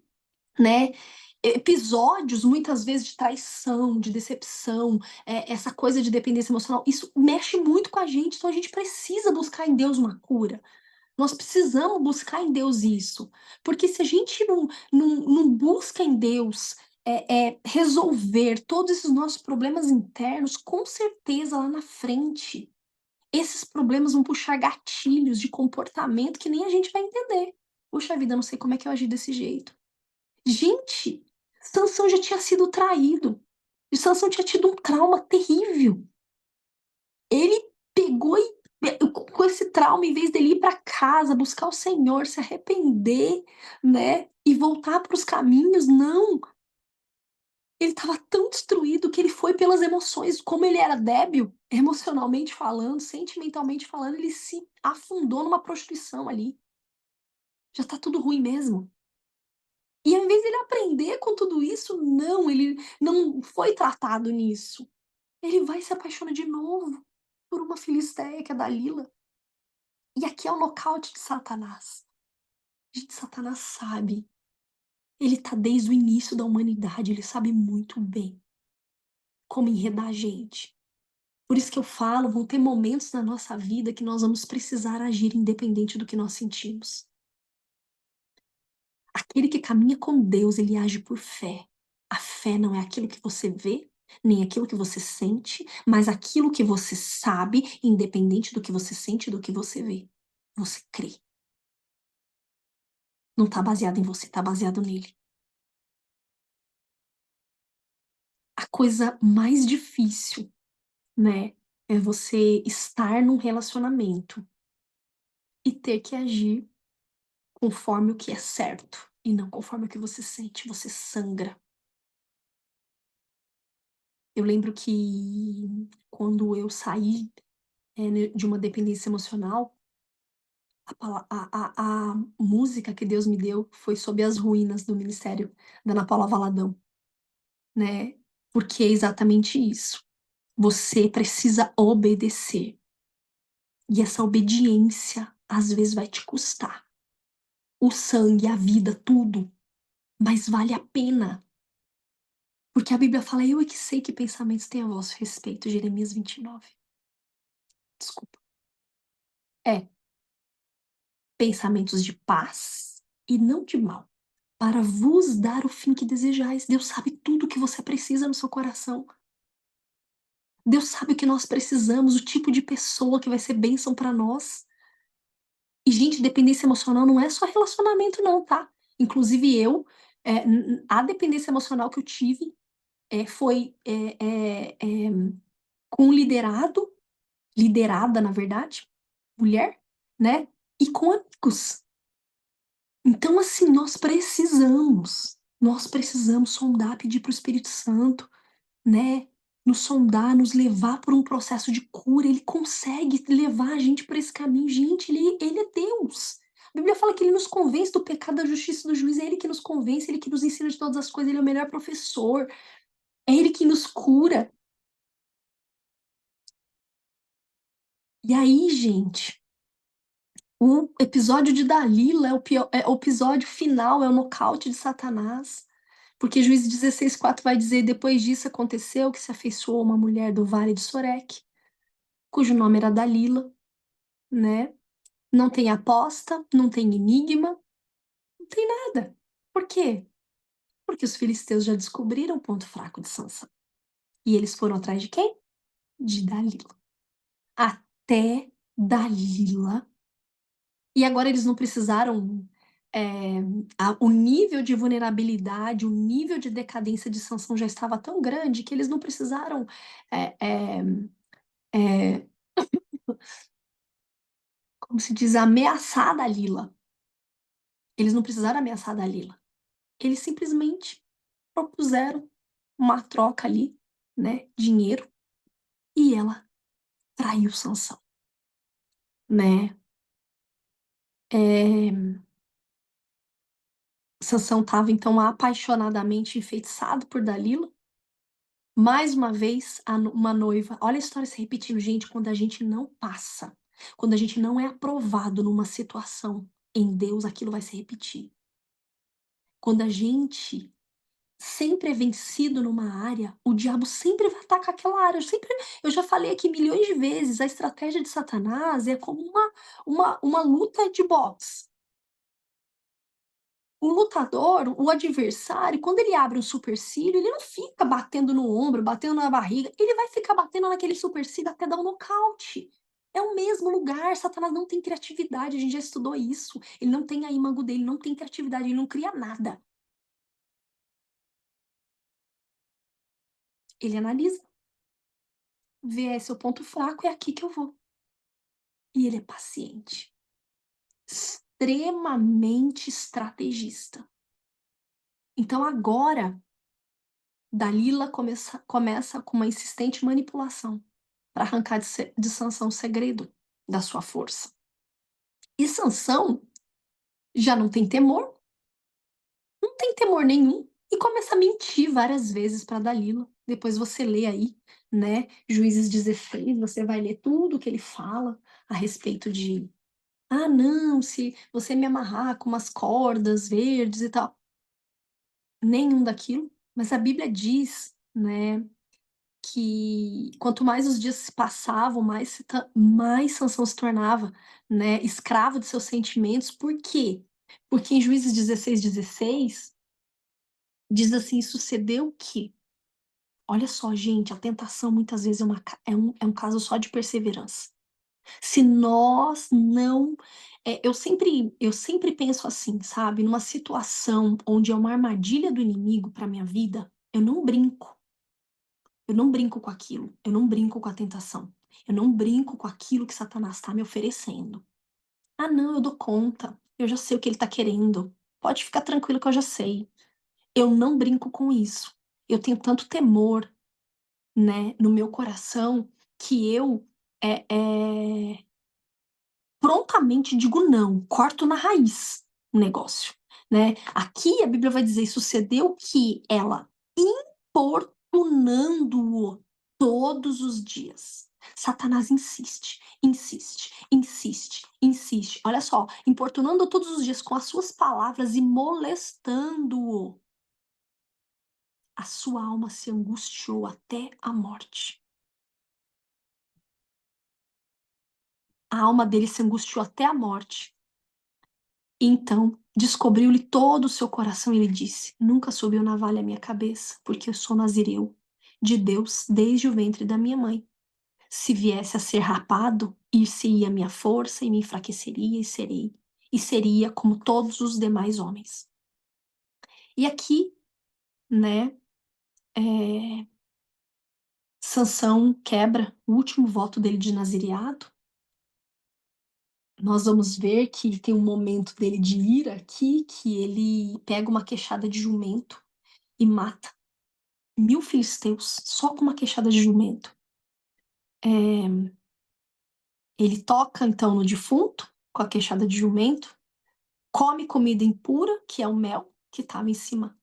né, episódios muitas vezes de traição, de decepção, essa coisa de dependência emocional, isso mexe muito com a gente, então a gente precisa buscar em Deus uma cura. Nós precisamos buscar em Deus isso, porque se a gente não busca em Deus, resolver todos esses nossos problemas internos, com certeza lá na frente, esses problemas vão puxar gatilhos de comportamento que nem a gente vai entender. "Puxa vida, não sei como é que eu agi desse jeito". Gente, Sansão já tinha sido traído, e Sansão tinha tido um trauma terrível. Ele pegou e com esse trauma, em vez dele ir para casa, buscar o Senhor, se arrepender, né, e voltar para os caminhos, não. Ele estava tão destruído que ele foi pelas emoções, como ele era débil, emocionalmente falando, sentimentalmente falando, ele se afundou numa prostituição ali. Já tá tudo ruim mesmo. E ao invés dele aprender com tudo isso, não, ele não foi tratado nisso. Ele vai e se apaixona de novo por uma filisteia, que é Dalila. E aqui é o nocaute de Satanás. Gente, Satanás sabe. Ele tá desde o início da humanidade, ele sabe muito bem como enredar a gente. Por isso que eu falo, vão ter momentos na nossa vida que nós vamos precisar agir independente do que nós sentimos. Aquele que caminha com Deus, ele age por fé. A fé não é aquilo que você vê, nem aquilo que você sente, mas aquilo que você sabe, independente do que você sente e do que você vê. Você crê. Não tá baseado em você, tá baseado nele. A coisa mais difícil, né, é você estar num relacionamento e ter que agir conforme o que é certo e não conforme o que você sente, você sangra. Eu lembro que quando eu saí, de uma dependência emocional, a música que Deus me deu foi Sob as Ruínas, do ministério da Ana Paula Valadão, né, porque é exatamente isso, você precisa obedecer, e essa obediência às vezes vai te custar o sangue, a vida, tudo, mas vale a pena, porque a Bíblia fala: "Eu é que sei que pensamentos têm a vosso respeito", Jeremias 29. Desculpa. É, pensamentos de paz e não de mal, para vos dar o fim que desejais. Deus sabe tudo o que você precisa no seu coração. Deus sabe o que nós precisamos, o tipo de pessoa que vai ser bênção para nós. E, gente, dependência emocional não é só relacionamento não, tá. Inclusive eu, a dependência emocional que eu tive, foi, com liderada na verdade, mulher, né, e com amigos. Então, assim, nós precisamos sondar, pedir para o Espírito Santo, né, nos sondar, nos levar por um processo de cura, ele consegue levar a gente por esse caminho. Gente, ele é Deus. A Bíblia fala que ele nos convence do pecado, da justiça e do juízo, é ele que nos convence, ele que nos ensina de todas as coisas, ele é o melhor professor, é ele que nos cura. E aí, gente, o episódio de Dalila é o episódio final, é o nocaute de Satanás. Porque Juízes 16:4 vai dizer: "Depois disso aconteceu que se afeiçoou uma mulher do vale de Soreque, cujo nome era Dalila", né. Não tem aposta, não tem enigma, não tem nada. Por quê? Porque os filisteus já descobriram o ponto fraco de Sansão. E eles foram atrás de quem? De Dalila. até Dalila. E agora eles não precisaram, o nível de vulnerabilidade, o nível de decadência de Sansão já estava tão grande que eles não precisaram, eh eh eh, como se diz, ameaçar Dalila. Eles não precisaram ameaçar Dalila. Eles simplesmente propuseram uma troca ali, né, dinheiro, e ela traiu Sansão, né. Eh, Sansão estava então apaixonadamente enfeitiçado por Dalila. Mais uma vez, uma noiva, olha a história se repetindo, gente, quando a gente não passa, quando a gente não é aprovado numa situação em Deus, aquilo vai se repetir. Quando a gente sempre é vencido numa área, o diabo sempre vai atacar aquela área. Eu já falei aqui milhões de vezes, a estratégia de Satanás é como uma luta de boxe. O lutador, o adversário, quando ele abre um supercílio, ele não fica batendo no ombro, batendo na barriga, ele vai ficar batendo naquele supercílio até dar um nocaute. É o mesmo lugar, Satanás não tem criatividade, a gente já estudou isso. Ele não tem a imago dele, não tem criatividade, ele não cria nada. Ele analisa, vê: "É, seu ponto fraco, é aqui que eu vou". E ele é paciente, extremamente estrategista. Então agora, Dalila começa com uma insistente manipulação para arrancar de Sansão o segredo da sua força. E Sansão já não tem temor nenhum, e começa a mentir várias vezes para Dalila. Depois você lê aí, né, Juízes 16, você vai ler tudo que ele fala a respeito de: "Ah não, se você me amarrar com umas cordas verdes e tal", nenhum daquilo, mas a Bíblia diz, né, que quanto mais os dias se passavam, mais Sansão se tornava, né, escravo de seus sentimentos. Por quê? Porque em Juízes 16:16 diz assim: "Sucedeu que", olha só gente, a tentação muitas vezes é um caso só de perseverança. Se nós não, eu sempre penso assim, sabe, numa situação onde é uma armadilha do inimigo para minha vida, eu não brinco. Eu não brinco com aquilo, eu não brinco com a tentação, eu não brinco com aquilo que Satanás está me oferecendo. "Ah não, eu dou conta, eu já sei o que ele está querendo, pode ficar tranquilo que eu já sei". Eu não brinco com isso. Eu tenho tanto temor, né, no meu coração, que eu, eh eh, prontamente digo não, corto na raiz o negócio, né. Aqui a Bíblia vai dizer: "Sucedeu que ela, importunando-o todos os dias". Satanás insiste, insiste, insiste, insiste. Olha só, importunando todos os dias com as suas palavras e molestando-o, a sua alma se angustiou até a morte. A alma dele se angustiou até a morte. Então descobriu-lhe todo o seu coração e ele disse: "Nunca subiu navalha à minha cabeça, porque eu sou nazireu de Deus desde o ventre da minha mãe. Se viesse a ser rapado, ir-se-ia a minha força e me enfraqueceria e seria como todos os demais homens". E aqui, né, eh, Sansão quebra o último voto dele de nazireado. Nós vamos ver que tem um momento dele de ira aqui, que ele pega uma queixada de jumento e mata 1000 filisteus só com uma queixada de jumento. Ele toca então no defunto com a queixada de jumento, come comida impura, que é o mel que estava em cima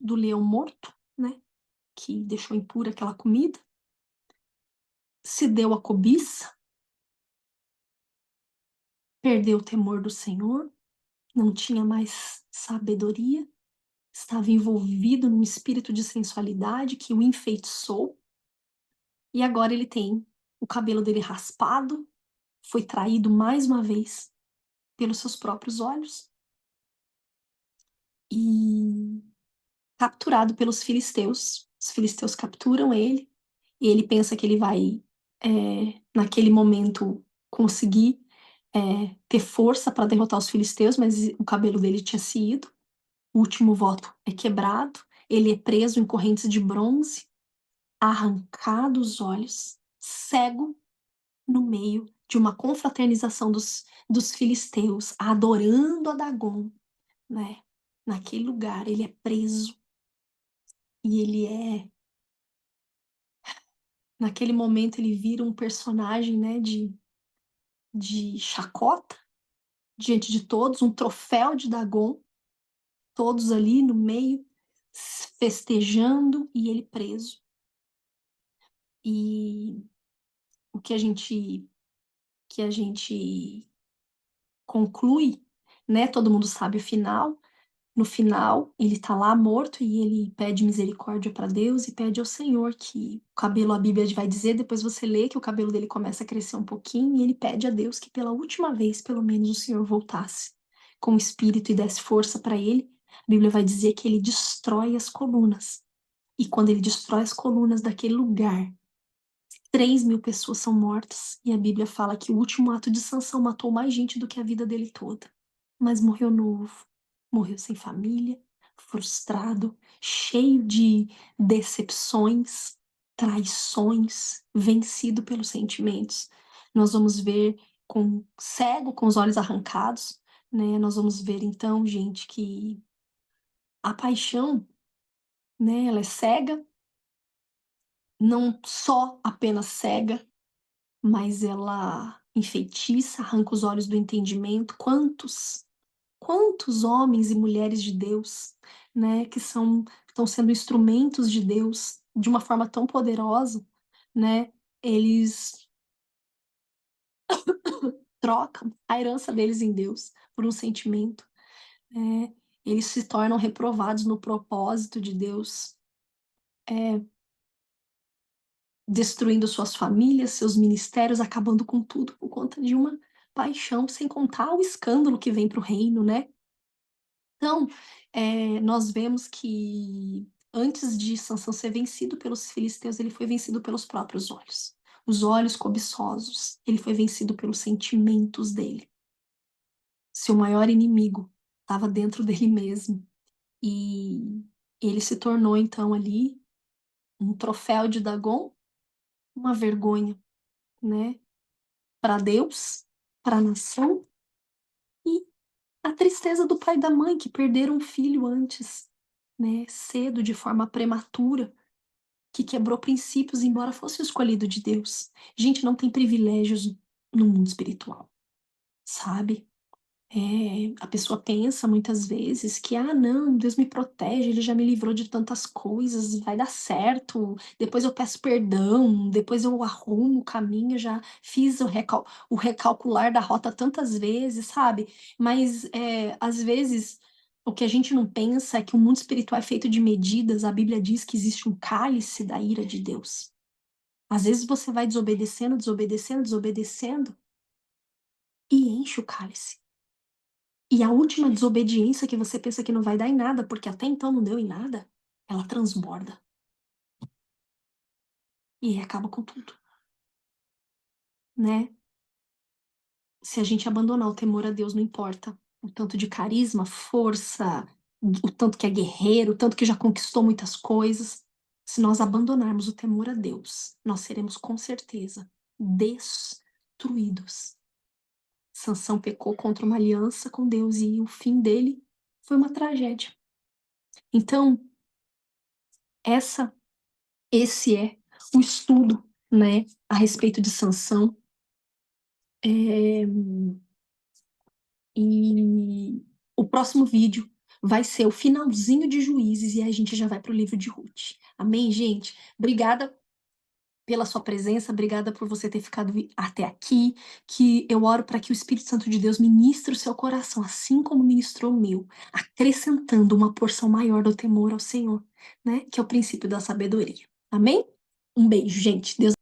do leão morto, né, que deixou impura aquela comida, se deu à cobiça, perdeu o temor do Senhor, não tinha mais sabedoria, estava envolvido num espírito de sensualidade que o enfeitiçou, e agora ele tem o cabelo dele raspado, foi traído mais uma vez pelos seus próprios olhos e capturado pelos filisteus. Os filisteus capturam ele e ele pensa que ele vai, naquele momento, conseguir ter força para derrotar os filisteus, mas o cabelo dele tinha se ido. O último voto é quebrado. Ele é preso em correntes de bronze, arrancado os olhos, cego, no meio de uma confraternização dos filisteus, adorando a Dagon, né? Naquele lugar, ele é preso. E ele naquele momento, ele vira um personagem, né, de chacota diante de todos, um troféu de Dagon, todos ali no meio, festejando e ele preso. E o que a gente conclui, né? Todo mundo sabe o final. No final, ele tá lá morto e ele pede misericórdia para Deus e pede ao Senhor que o cabelo, a Bíblia vai dizer, depois você lê que o cabelo dele começa a crescer um pouquinho e ele pede a Deus que pela última vez, pelo menos, o Senhor voltasse com o espírito e desse força para ele. A Bíblia vai dizer que ele destrói as colunas. E quando ele destrói as colunas daquele lugar, 3.000 pessoas são mortas. E a Bíblia fala que o último ato de Sansão matou mais gente do que a vida dele toda. Mas morreu novo, morreu sem família, frustrado, cheio de decepções, traições, vencido pelos sentimentos. Nós vamos ver cego, com os olhos arrancados, né? Nós vamos ver então, gente, que a paixão, né, ela é cega, não só apenas cega, mas ela enfeitiça, arranca os olhos do entendimento. Quantos homens e mulheres de Deus, né, que estão sendo instrumentos de Deus de uma forma tão poderosa, né? Eles trocam a herança deles em Deus por um sentimento, né? Eles se tornam reprovados no propósito de Deus, destruindo suas famílias, seus ministérios, acabando com tudo por conta de uma paixão, sem contar o escândalo que vem para o reino, né? Então, nós vemos que antes de Sansão ser vencido pelos filisteus, ele foi vencido pelos próprios olhos. Os olhos cobiçosos. Ele foi vencido pelos sentimentos dele. Seu maior inimigo estava dentro dele mesmo. E ele se tornou, então, ali um troféu de Dagon, uma vergonha, né? Para Deus, para a nação e a tristeza do pai e da mãe que perderam um filho antes, né? Cedo, de forma prematura, que quebrou princípios, embora fosse o escolhido de Deus. Gente, não tem privilégios no mundo espiritual, sabe? A pessoa pensa muitas vezes que, não, Deus me protege, Ele já me livrou de tantas coisas, vai dar certo, depois eu peço perdão, depois eu arrumo o caminho, já fiz o recalcular da rota tantas vezes, sabe? Mas, às vezes, o que a gente não pensa é que o mundo espiritual é feito de medidas, a Bíblia diz que existe um cálice da ira de Deus. Às vezes você vai desobedecendo, desobedecendo, desobedecendo, e enche o cálice. E a última desobediência que você pensa que não vai dar em nada, porque até então não deu em nada, ela transborda. E acaba com tudo, né? Se a gente abandonar o temor a Deus, não importa o tanto de carisma, força, o tanto que é guerreiro, o tanto que já conquistou muitas coisas. Se nós abandonarmos o temor a Deus, nós seremos com certeza destruídos. Sansão pecou contra uma aliança com Deus e o fim dele foi uma tragédia. Então, esse é o estudo, né, a respeito de Sansão. E o próximo vídeo vai ser o finalzinho de Juízes e a gente já vai para o livro de Ruth. Amém, gente? Obrigada pela sua presença, obrigada por você ter ficado até aqui, que eu oro para que o Espírito Santo de Deus ministre o seu coração, assim como ministrou o meu, acrescentando uma porção maior do temor ao Senhor, né? Que é o princípio da sabedoria. Amém? Um beijo, gente. Deus